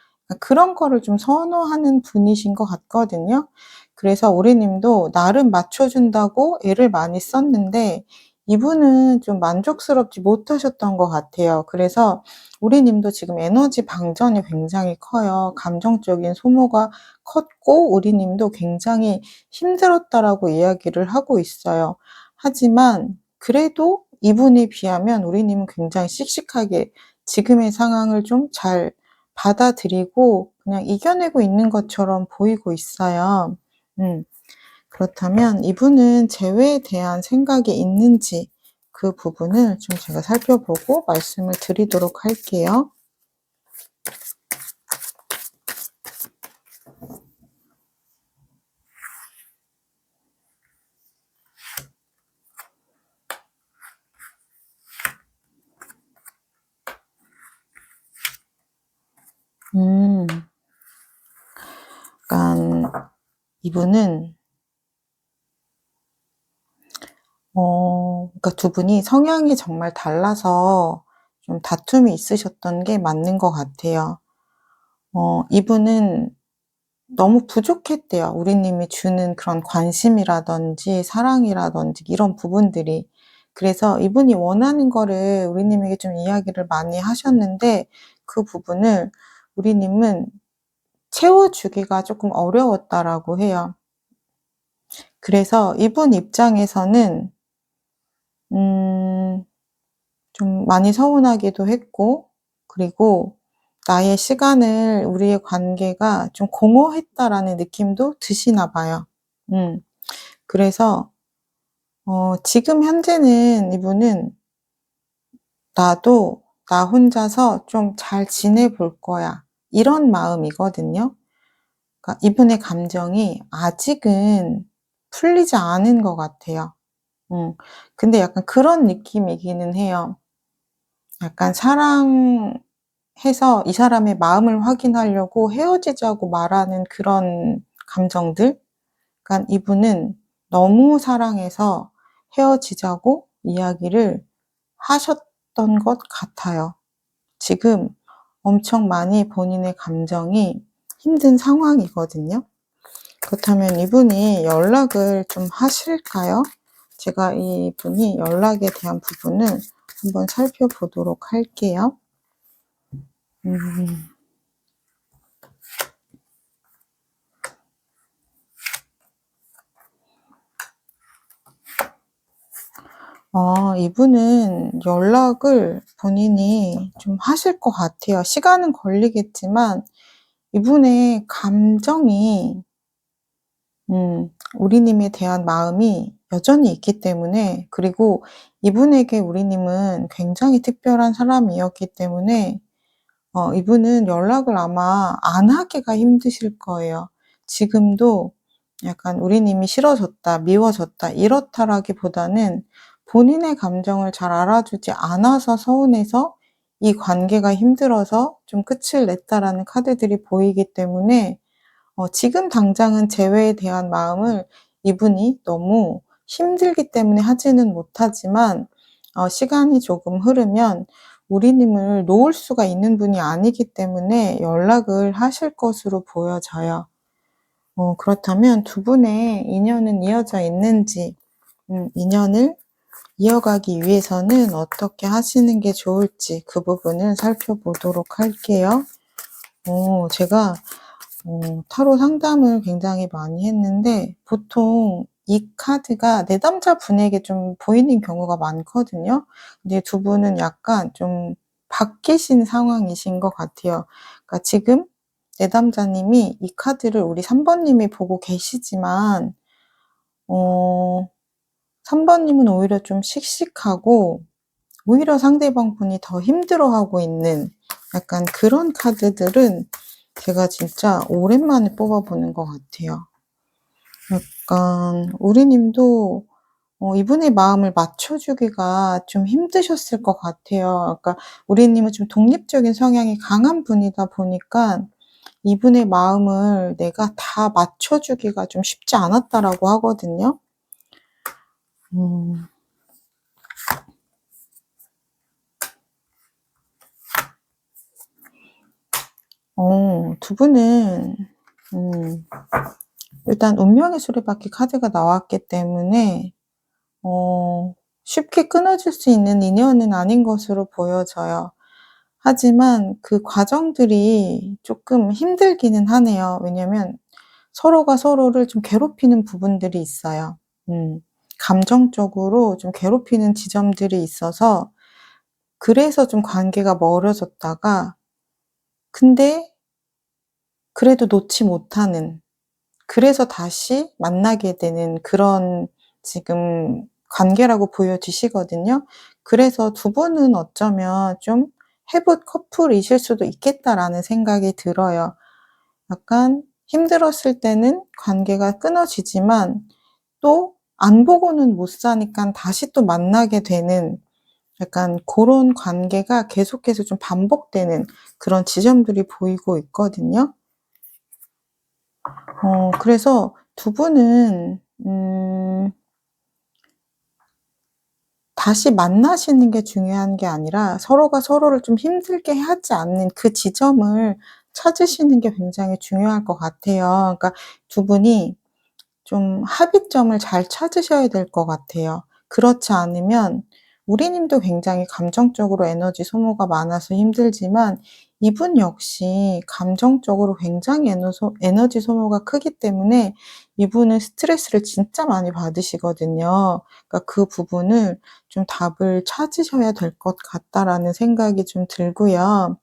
그런 거를 좀 선호하는 분이신 것 같거든요. 그래서 우리님도 나름 맞춰 준다고 애를 많이 썼는데 이분은 좀 만족스럽지 못하셨던 것 같아요. 그래서 우리님도 지금 에너지 방전이 굉장히 커요. 감정적인 소모가 컸고 우리님도 굉장히 힘들었다라고 이야기를 하고 있어요. 하지만 그래도 이분에 비하면 우리님은 굉장히 씩씩하게 지금의 상황을 좀 잘 받아들이고 그냥 이겨내고 있는 것처럼 보이고 있어요. 음. 그렇다면 이분은 재회에 대한 생각이 있는지, 그 부분을 좀 제가 살펴보고 말씀을 드리도록 할게요. 음. 약간 이분은 그러니까 두 분이 성향이 정말 달라서 좀 다툼이 있으셨던 게 맞는 것 같아요. 이분은 너무 부족했대요. 우리님이 주는 그런 관심이라든지 사랑이라든지 이런 부분들이. 그래서 이분이 원하는 거를 우리님에게 좀 이야기를 많이 하셨는데 그 부분을 우리님은 채워주기가 조금 어려웠다라고 해요. 그래서 이분 입장에서는 음 좀 많이 서운하기도 했고, 그리고 '나의 시간을, 우리의 관계가 좀 공허했다.'라는 느낌도 드시나 봐요. 음. 그래서 지금 현재는 이분은 '나도 나 혼자서 좀 잘 지내 볼 거야.' 이런 마음이거든요. 그러니까 이분의 감정이 아직은 풀리지 않은 것 같아요. 음. 근데 약간 그런 느낌이기는 해요. 약간 사랑해서 이 사람의 마음을 확인하려고 헤어지자고 말하는 그런 감정들? 그러니까 이분은 너무 사랑해서 헤어지자고 이야기를 하셨던 것 같아요. 지금 엄청 많이 본인의 감정이 힘든 상황이거든요. 그렇다면 이분이 연락을 좀 하실까요? 제가 이분이 연락에 대한 부분을 한번 살펴보도록 할게요. 이분은 연락을 본인이 좀 하실 것 같아요. 시간은 걸리겠지만 이분의 감정이 우리님에 대한 마음이 여전히 있기 때문에, 그리고 이분에게 우리님은 굉장히 특별한 사람이었기 때문에 이분은 연락을 아마 안 하기가 힘드실 거예요. 지금도 약간 우리님이 싫어졌다, 미워졌다 이렇다라기보다는 본인의 감정을 잘 알아주지 않아서 서운해서 이 관계가 힘들어서 좀 끝을 냈다라는 카드들이 보이기 때문에 지금 당장은 재회에 대한 마음을 이분이 너무 힘들기 때문에 하지는 못하지만 시간이 조금 흐르면 우리님을 놓을 수가 있는 분이 아니기 때문에 연락을 하실 것으로 보여져요. 그렇다면 두 분의 인연은 이어져 있는지, 인연을 이어가기 위해서는 어떻게 하시는 게 좋을지 그 부분을 살펴보도록 할게요. 제가 타로 상담을 굉장히 많이 했는데 보통 이 카드가 내담자분에게 좀 보이는 경우가 많거든요. 근데 두 분은 약간 좀 바뀌신 상황이신 것 같아요. 그러니까 지금 내담자님이 이 카드를 우리 3번님이 보고 계시지만 3번님은 오히려 좀 씩씩하고 오히려 상대방 분이 더 힘들어하고 있는 약간 그런 카드들은 제가 진짜 오랜만에 뽑아보는 것 같아요. 약간 우리님도 이분의 마음을 맞춰주기가 좀 힘드셨을 것 같아요. 그러니까 우리님은 좀 독립적인 성향이 강한 분이다 보니까 이분의 마음을 내가 다 맞춰주기가 좀 쉽지 않았다라고 하거든요. 두 분은 일단 운명의 수레바퀴 카드가 나왔기 때문에 쉽게 끊어질 수 있는 인연은 아닌 것으로 보여져요. 하지만 그 과정들이 조금 힘들기는 하네요. 왜냐면 서로가 서로를 좀 괴롭히는 부분들이 있어요. 감정적으로 좀 괴롭히는 지점들이 있어서 그래서 좀 관계가 멀어졌다가 근데 그래도 놓지 못하는, 그래서 다시 만나게 되는 그런 지금 관계라고 보여지시거든요. 그래서 두 분은 어쩌면 좀 해봇 커플이실 수도 있겠다라는 생각이 들어요. 약간 힘들었을 때는 관계가 끊어지지만 또 안 보고는 못 사니까 다시 또 만나게 되는 약간 고런 관계가 계속해서 좀 반복되는 그런 지점들이 보이고 있거든요. 그래서 두 분은 다시 만나시는 게 중요한 게 아니라 서로가 서로를 좀 힘들게 하지 않는 그 지점을 찾으시는 게 굉장히 중요할 것 같아요. 그러니까 두 분이 좀 합의점을 잘 찾으셔야 될 것 같아요. 그렇지 않으면 우리님도 굉장히 감정적으로 에너지 소모가 많아서 힘들지만 이분 역시 감정적으로 굉장히 에너지 소모가 크기 때문에 이분은 스트레스를 진짜 많이 받으시거든요. 그러니까 그 부분을 좀 답을 찾으셔야 될 것 같다라는 생각이 좀 들고요.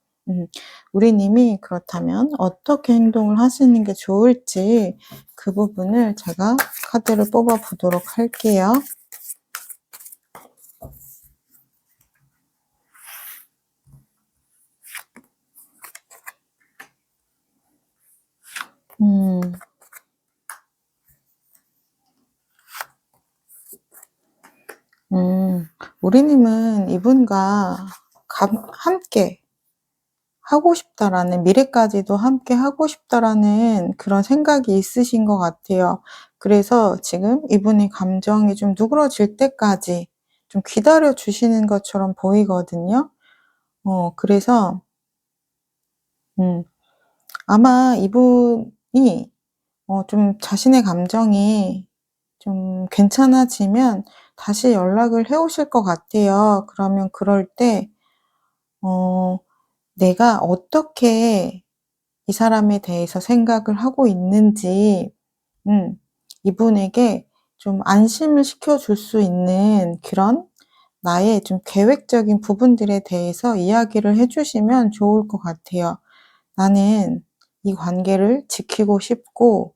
우리님이 그렇다면 어떻게 행동을 하시는 게 좋을지 그 부분을 제가 카드를 뽑아 보도록 할게요. 우리님은 이분과 함께 하고 싶다라는, 미래까지도 함께 하고 싶다라는 그런 생각이 있으신 것 같아요. 그래서 지금 이분의 감정이 좀 누그러질 때까지 좀 기다려 주시는 것처럼 보이거든요. 그래서 음. 아마 이분이 좀 자신의 감정이 좀 괜찮아지면 다시 연락을 해 오실 것 같아요. 그러면 그럴 때 어 내가 어떻게 이 사람에 대해서 생각을 하고 있는지 음 이분에게 좀 안심을 시켜 줄 수 있는 그런 나의 좀 계획적인 부분들에 대해서 이야기를 해 주시면 좋을 것 같아요. "나는 이 관계를 지키고 싶고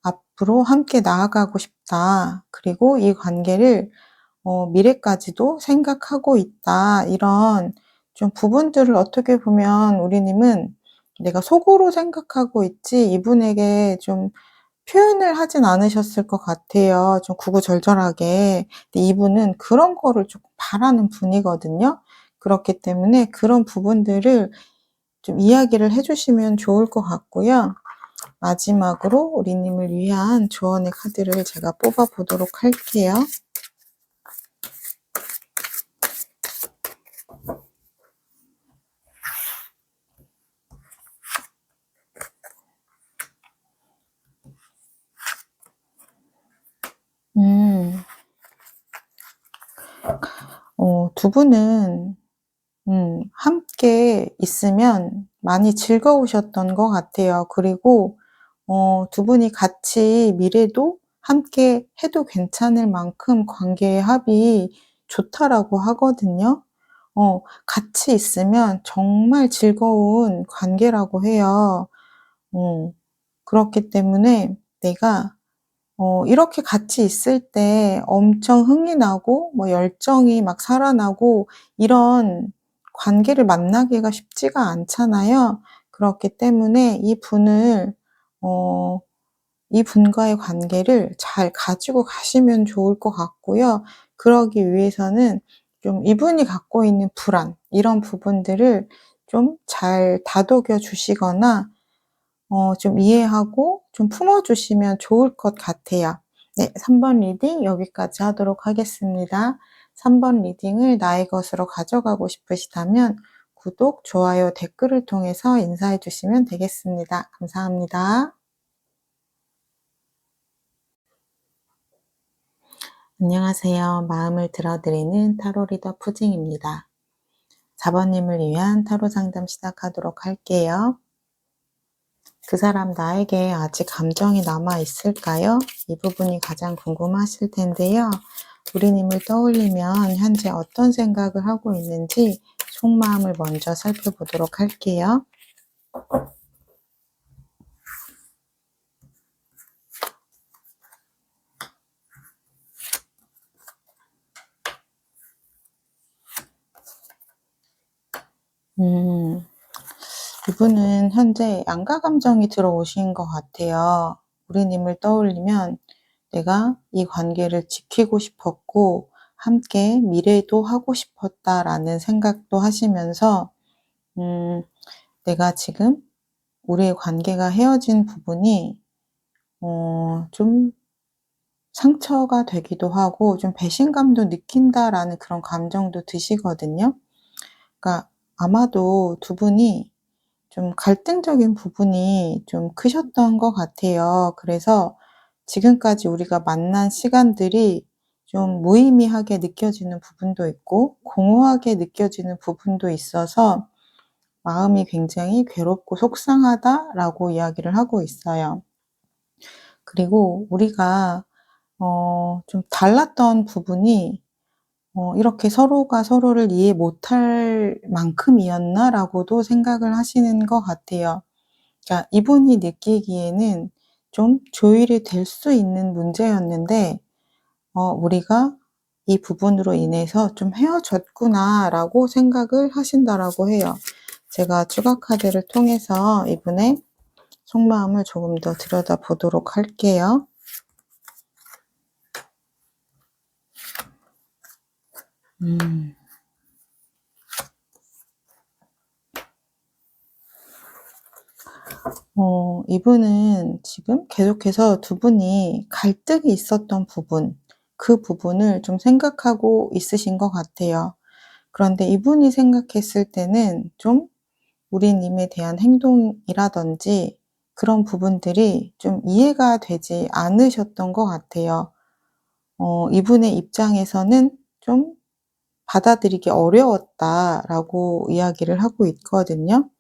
앞으로 함께 나아가고 싶다. 그리고 이 관계를 미래까지도 생각하고 있다." 이런 좀 부분들을 어떻게 보면 우리님은 내가 속으로 생각하고 있지 이분에게 좀 표현을 하진 않으셨을 것 같아요, 좀 구구절절하게. 근데 이분은 그런 거를 쪼끔 바라는 분이거든요. 그렇기 때문에 그런 부분들을 좀 이야기를 해 주시면 좋을 것 같고요. 마지막으로 우리님을 위한 조언의 카드를 제가 뽑아 보도록 할게요. 음. 두 분은 함께 있으면 많이 즐거우셨던 것 같아요. 그리고 두 분이 같이 미래도 함께 해도 괜찮을 만큼 관계의 합이 좋다라고 하거든요. 같이 있으면 정말 즐거운 관계라고 해요. 어 그렇기 때문에 내가 이렇게 같이 있을 때 엄청 흥이 나고 뭐 열정이 막 살아나고 이런 관계를 만나기가 쉽지가 않잖아요. 그렇기 때문에 어 이분과의 관계를 잘 가지고 가시면 좋을 것 같고요. 그러기 위해서는 좀 이분이 갖고 있는 불안 이런 부분들을 좀 잘 다독여 주시거나 좀 이해하고 좀 품어 주시면 좋을 것 같아요. 네, 3번 리딩 여기까지 하도록 하겠습니다. 3번 리딩을 나의 것으로 가져가고 싶으시다면 구독, 좋아요, 댓글을 통해서 인사해 주시면 되겠습니다. 감사합니다. 안녕하세요. 마음을 들어드리는 타로 리더 푸징입니다. 4 번님을 위한 타로 상담 시작하도록 할게요. 그 사람 나에게 아직 감정이 남아 있을까요? 이 부분이 가장 궁금하실 텐데요. 우리님을 떠올리면 현재 어떤 생각을 하고 있는지 속마음을 먼저 살펴보도록 할게요. 음, 이분은 현재 양가 감정이 들어오신 것 같아요. 우리님을 떠올리면 내가 이 관계를 지키고 싶었고 함께 미래도 하고 싶었다라는 생각도 하시면서 음, 내가 지금 우리의 관계가 헤어진 부분이 좀 상처가 되기도 하고 좀 배신감도 느낀다라는 그런 감정도 드시거든요. 그러니까 아마도 두 분이 좀 갈등적인 부분이 좀 크셨던 것 같아요. 그래서 지금까지 우리가 만난 시간들이 좀 무의미하게 느껴지는 부분도 있고 공허하게 느껴지는 부분도 있어서 마음이 굉장히 괴롭고 속상하다라고 이야기를 하고 있어요. 그리고 우리가 좀 달랐던 부분이 '이렇게 서로가 서로를 이해 못할 만큼이었나?'라고도 생각을 하시는 것 같아요. 그러니까 이분이 느끼기에는 좀 조율이 될 수 있는 문제였는데 우리가 '이 부분으로 인해서 좀 헤어졌구나.'라고 생각을 하신다라고 해요. 제가 추가 카드를 통해서 이분의 속마음을 조금 더 들여다보도록 할게요. 음. 이분은 지금 계속해서 두 분이 갈등이 있었던 부분, 그 부분을 좀 생각하고 있으신 것 같아요. 그런데 이분이 생각했을 때는 좀 우리님에 대한 행동이라든지 그런 부분들이 좀 이해가 되지 않으셨던 것 같아요. 이분의 입장에서는 좀 받아들이기 어려웠다라고 이야기를 하고 있거든요.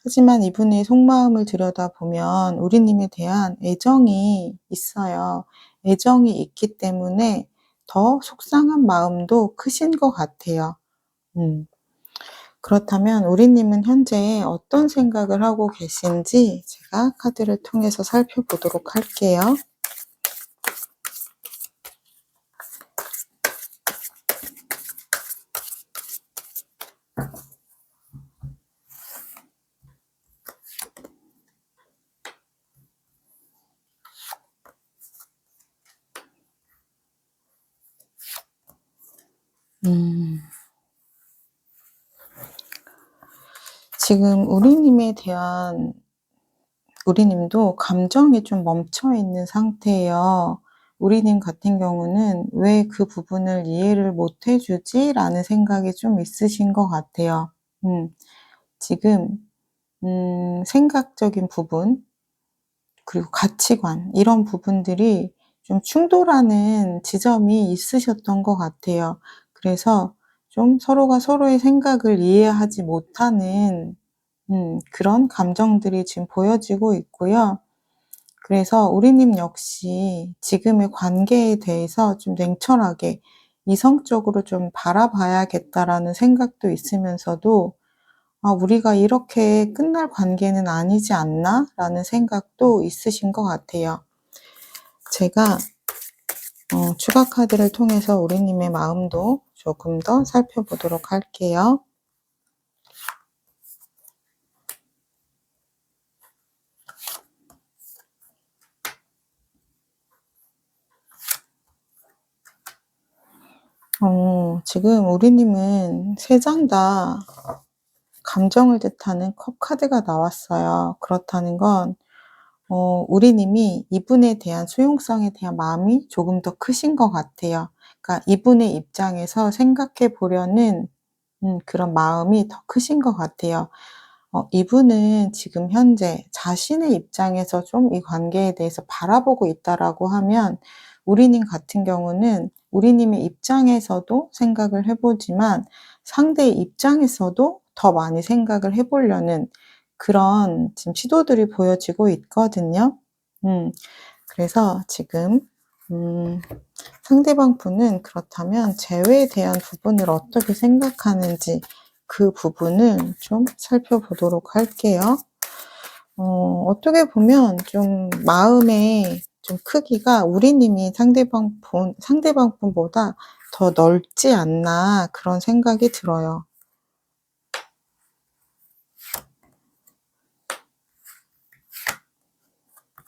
하지만 이분의 속마음을 들여다보면 우리님에 대한 애정이 있어요. 애정이 있기 때문에 더 속상한 마음도 크신 것 같아요. 그렇다면 우리님은 현재 어떤 생각을 하고 계신지 제가 카드를 통해서 살펴보도록 할게요. 지금 우리님도 감정이 좀 멈춰 있는 상태예요. 우리님 같은 경우는 '왜 그 부분을 이해를 못 해주지?' 라는 생각이 좀 있으신 것 같아요. 지금 생각적인 부분 그리고 가치관 이런 부분들이 좀 충돌하는 지점이 있으셨던 것 같아요. 그래서 좀 서로가 서로의 생각을 이해하지 못하는 그런 감정들이 지금 보여지고 있고요. 그래서 우리님 역시 지금의 관계에 대해서 좀 냉철하게 이성적으로 좀 바라봐야겠다라는 생각도 있으면서도 '아 우리가 이렇게 끝날 관계는 아니지 않나?'라는 생각도 있으신 것 같아요. 제가 추가 카드를 통해서 우리님의 마음도 조금 더 살펴보도록 할게요. 지금 우리님은 3장 다 감정을 뜻하는 컵 카드가 나왔어요. 그렇다는 건 우리님이 이분에 대한 수용성에 대한 마음이 조금 더 크신 것 같아요. 그러니까 이분의 입장에서 생각해 보려는 그런 마음이 더 크신 것 같아요. 이분은 지금 현재 자신의 입장에서 좀 이 관계에 대해서 바라보고 있다라고 하면 우리님 같은 경우는 우리님의 입장에서도 생각을 해 보지만 상대의 입장에서도 더 많이 생각을 해 보려는 그런 지금 시도들이 보여지고 있거든요. 그래서 지금 상대방 분은 그렇다면 재회에 대한 부분을 어떻게 생각하는지 그 부분을 좀 살펴보도록 할게요. 어떻게 보면 좀 마음의 좀 크기가 우리님이 상대방 분보다 더 넓지 않나 그런 생각이 들어요.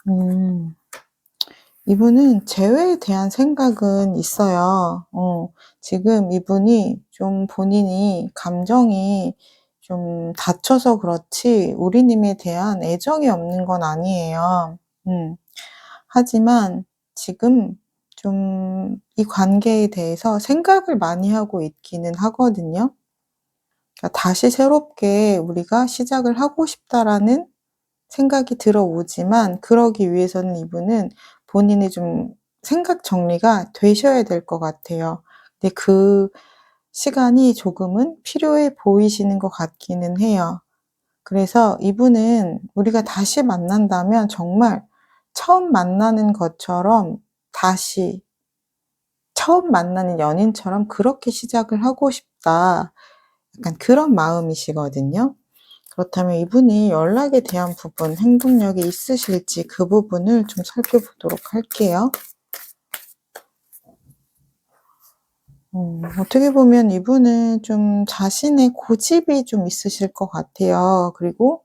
음. 이분은 재회에 대한 생각은 있어요. 지금 이분이 좀 본인이 감정이 좀 다쳐서 그렇지 우리님에 대한 애정이 없는 건 아니에요. 하지만 지금 좀 이 관계에 대해서 생각을 많이 하고 있기는 하거든요. 그러니까 '다시 새롭게 우리가 시작을 하고 싶다.'라는 생각이 들어오지만 그러기 위해서는 이분은 본인이 좀 생각 정리가 되셔야 될 것 같아요. 근데 그 시간이 조금은 필요해 보이시는 것 같기는 해요. 그래서 이분은 우리가 다시 만난다면 정말 처음 만나는 것처럼 다시 처음 만나는 연인처럼 그렇게 시작을 하고 싶다. 약간 그런 마음이시거든요. 그렇다면 이분이 연락에 대한 부분, 행동력이 있으실지 그 부분을 좀 살펴보도록 할게요. 어떻게 보면 이분은 좀 자신의 고집이 좀 있으실 것 같아요. 그리고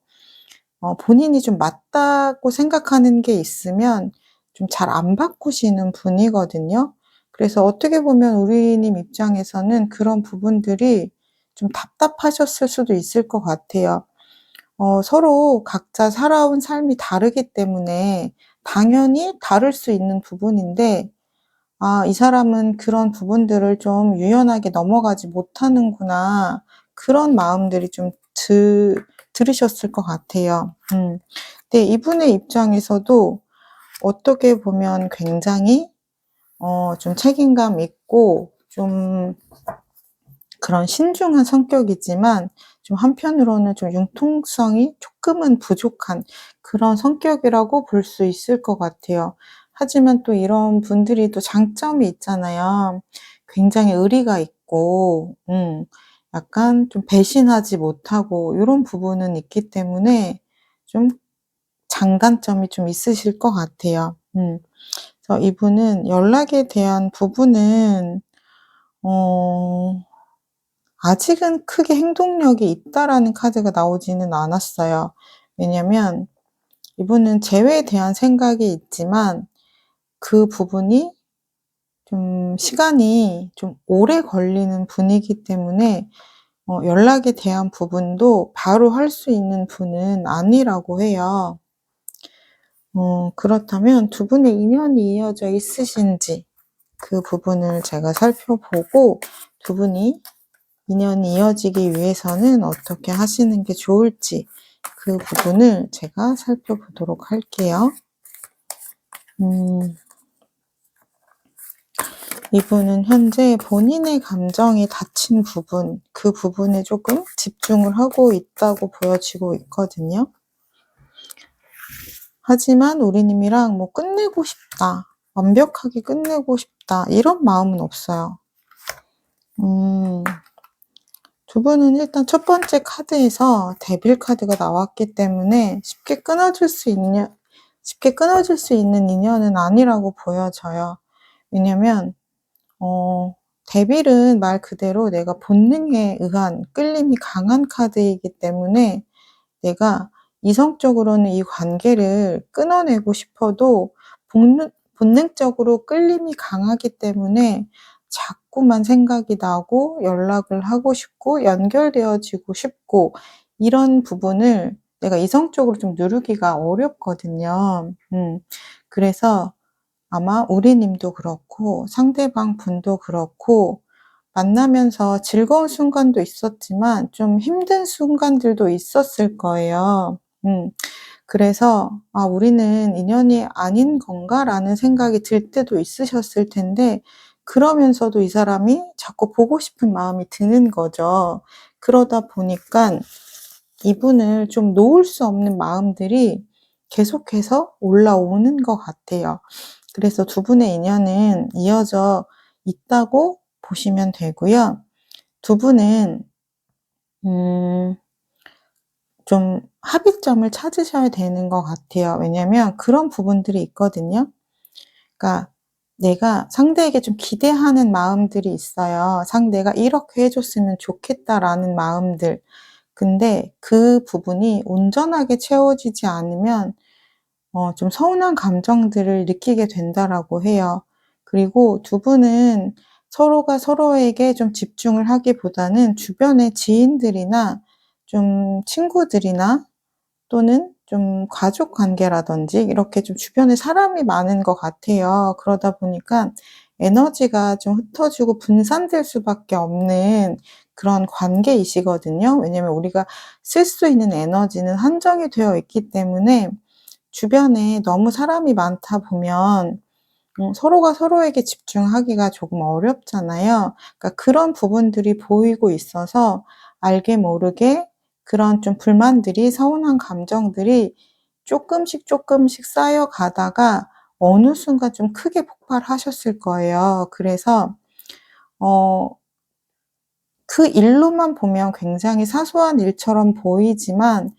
본인이 좀 맞다고 생각하는 게 있으면 좀 잘 안 바꾸시는 분이거든요. 그래서 어떻게 보면 우리님 입장에서는 그런 부분들이 좀 답답하셨을 수도 있을 것 같아요. 서로 각자 살아온 삶이 다르기 때문에 당연히 다를 수 있는 부분인데 '아 이 사람은 그런 부분들을 좀 유연하게 넘어가지 못하는구나.' 그런 마음들이 좀 들으셨을 것 같아요. 근데 이분의 입장에서도 어떻게 보면 굉장히 좀 책임감 있고 좀 그런 신중한 성격이지만 좀 한편으로는 좀 융통성이 조금은 부족한 그런 성격이라고 볼 수 있을 것 같아요. 하지만 또 이런 분들이 또 장점이 있잖아요. 굉장히 의리가 있고 약간 좀 배신하지 못하고 요런 부분은 있기 때문에 좀 장단점이 좀 있으실 것 같아요. 그래서 이분은 연락에 대한 부분은 어 아직은 크게 행동력이 있다라는 카드가 나오지는 않았어요. 왜냐면 이분은 재회에 대한 생각이 있지만 그 부분이 좀 시간이 좀 오래 걸리는 분이기 때문에 연락에 대한 부분도 바로 할 수 있는 분은 아니라고 해요. 그렇다면 두 분의 인연이 이어져 있으신지 그 부분을 제가 살펴보고 두 분이 인연이 이어지기 위해서는 어떻게 하시는 게 좋을지 그 부분을 제가 살펴보도록 할게요. 이분은 현재 본인의 감정이 닫힌 부분, 그 부분에 조금 집중을 하고 있다고 보여지고 있거든요. 하지만 우리님이랑 뭐 끝내고 싶다, 완벽하게 끝내고 싶다 이런 마음은 없어요. 두 분은 일단 첫 번째 카드에서 데빌 카드가 나왔기 때문에 쉽게 끊어질 수 있는 인연은 아니라고 보여져요. 왜냐면 데빌은 말 그대로 내가 본능에 의한 끌림이 강한 카드이기 때문에 내가 이성적으로는 이 관계를 끊어내고 싶어도 본능적으로 끌림이 강하기 때문에 자꾸만 생각이 나고 연락을 하고 싶고 연결되어지고 싶고 이런 부분을 내가 이성적으로 좀 누르기가 어렵거든요. 그래서 아마 우리님도 그렇고 상대방 분도 그렇고 만나면서 즐거운 순간도 있었지만 좀 힘든 순간들도 있었을 거예요. 그래서 '아 우리는 인연이 아닌 건가?'라는 생각이 들 때도 있으셨을 텐데 그러면서도 이 사람이 자꾸 보고 싶은 마음이 드는 거죠. 그러다 보니깐 이분을 좀 놓을 수 없는 마음들이 계속해서 올라오는 것 같아요. 그래서 두 분의 인연은 이어져 있다고 보시면 되고요. 두 분은 좀 합의점을 찾으셔야 되는 것 같아요. 왜냐면 그런 부분들이 있거든요. 그러니까 내가 상대에게 좀 기대하는 마음들이 있어요. '상대가 이렇게 해 줬으면 좋겠다.'라는 마음들. 근데 그 부분이 온전하게 채워지지 않으면 좀 서운한 감정들을 느끼게 된다라고 해요. 그리고 두 분은 서로가 서로에게 좀 집중을 하기보다는 주변의 지인들이나 좀 친구들이나 또는 좀 가족 관계라든지 이렇게 좀 주변에 사람이 많은 것 같아요. 그러다 보니까 에너지가 좀 흩어지고 분산될 수밖에 없는 그런 관계이시거든요. 왜냐면 우리가 쓸 수 있는 에너지는 한정이 되어 있기 때문에 주변에 너무 사람이 많다 보면 서로가 서로에게 집중하기가 조금 어렵잖아요. 그러니까 그런 부분들이 보이고 있어서 알게 모르게 그런 좀 불만들이 서운한 감정들이 조금씩 쌓여가다가 어느 순간 좀 크게 폭발하셨을 거예요. 그래서 어 그 일로만 보면 굉장히 사소한 일처럼 보이지만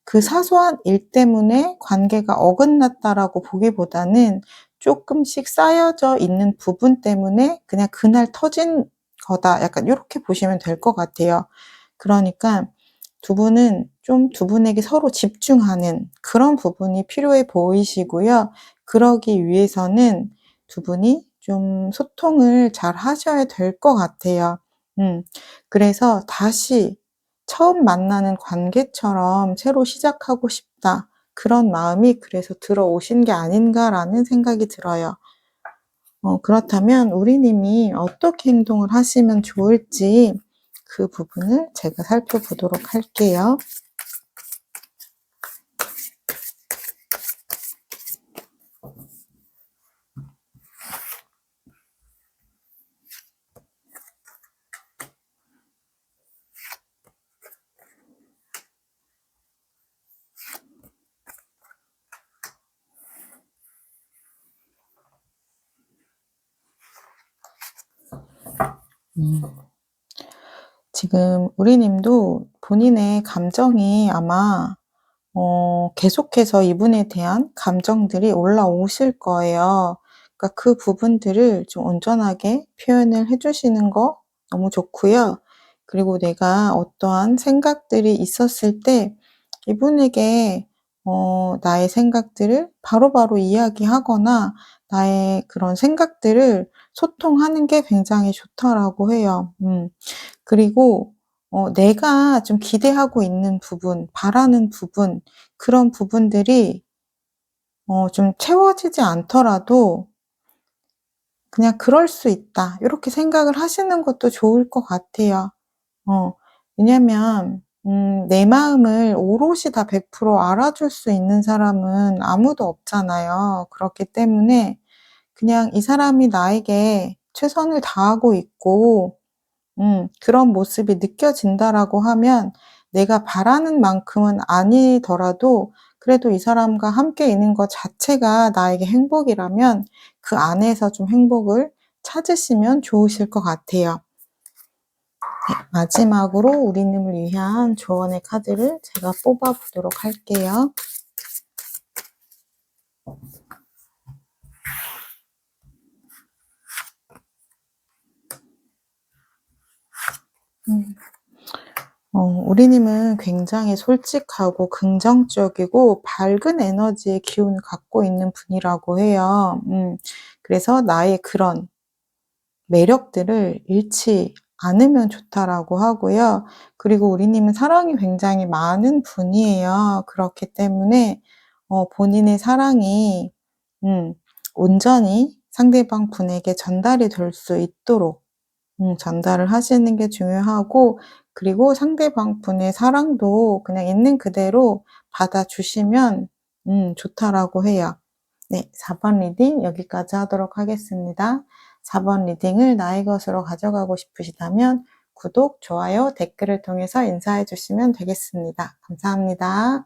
그 사소한 일 때문에 관계가 어긋났다라고 보기보다는 쪼끔씩 쌓여져 있는 부분 때문에 그냥 '그날 터진 거다.' 약간 요렇게 보시면 될 것 같아요. 그러니까 두 분은 좀 두 분에게 서로 집중하는 그런 부분이 필요해 보이시고요. 그러기 위해서는 두 분이 좀 소통을 잘 하셔야 될 것 같아요. 그래서 다시 처음 만나는 관계처럼 '새로 시작하고 싶다.' 그런 마음이 그래서 들어오신 게 아닌가라는 생각이 들어요. 그렇다면 우리님이 어떻게 행동을 하시면 좋을지 그 부분을 제가 살펴보도록 할게요. 음. 지금 우리 님도 본인의 감정이 아마 계속해서 이분에 대한 감정들이 올라오실 거예요. 그러니까 그 부분들을 좀 온전하게 표현을 해 주시는 거 너무 좋고요. 그리고 내가 어떠한 생각들이 있었을 때 이분에게 나의 생각들을 바로바로 이야기하거나 나의 그런 생각들을 소통하는 게 굉장히 좋다라고 해요. 그리고 내가 좀 기대하고 있는 부분, 바라는 부분, 그런 부분들이 좀 채워지지 않더라도 '그냥 그럴 수 있다.' 요렇게 생각을 하시는 것도 좋을 것 같아요. 어 왜냐면 내 마음을 오롯이 다 100% 알아줄 수 있는 사람은 아무도 없잖아요. 그렇기 때문에 그냥 이 사람이 나에게 최선을 다하고 있고 그런 모습이 느껴진다라고 하면 내가 바라는 만큼은 아니더라도 그래도 이 사람과 함께 있는 것 자체가 나에게 행복이라면 그 안에서 좀 행복을 찾으시면 좋으실 것 같아요. 네, 마지막으로 우리님을 위한 조언의 카드를 제가 뽑아 보도록 할게요. 음. 우리님은 굉장히 솔직하고 긍정적이고 밝은 에너지의 기운을 갖고 있는 분이라고 해요. 그래서 나의 그런 매력들을 잃지 않으면 좋다라고 하고요. 그리고 우리님은 사랑이 굉장히 많은 분이에요. 그렇기 때문에 본인의 사랑이 온전히 상대방 분에게 전달이 될 수 있도록 전달을 하시는 게 중요하고 그리고 상대방 분의 사랑도 그냥 있는 그대로 받아주시면 좋다라고 해요. 네, 4번 리딩 여기까지 하도록 하겠습니다. 4번 리딩을 나의 것으로 가져가고 싶으시다면 구독, 좋아요, 댓글을 통해서 인사해 주시면 되겠습니다. 감사합니다.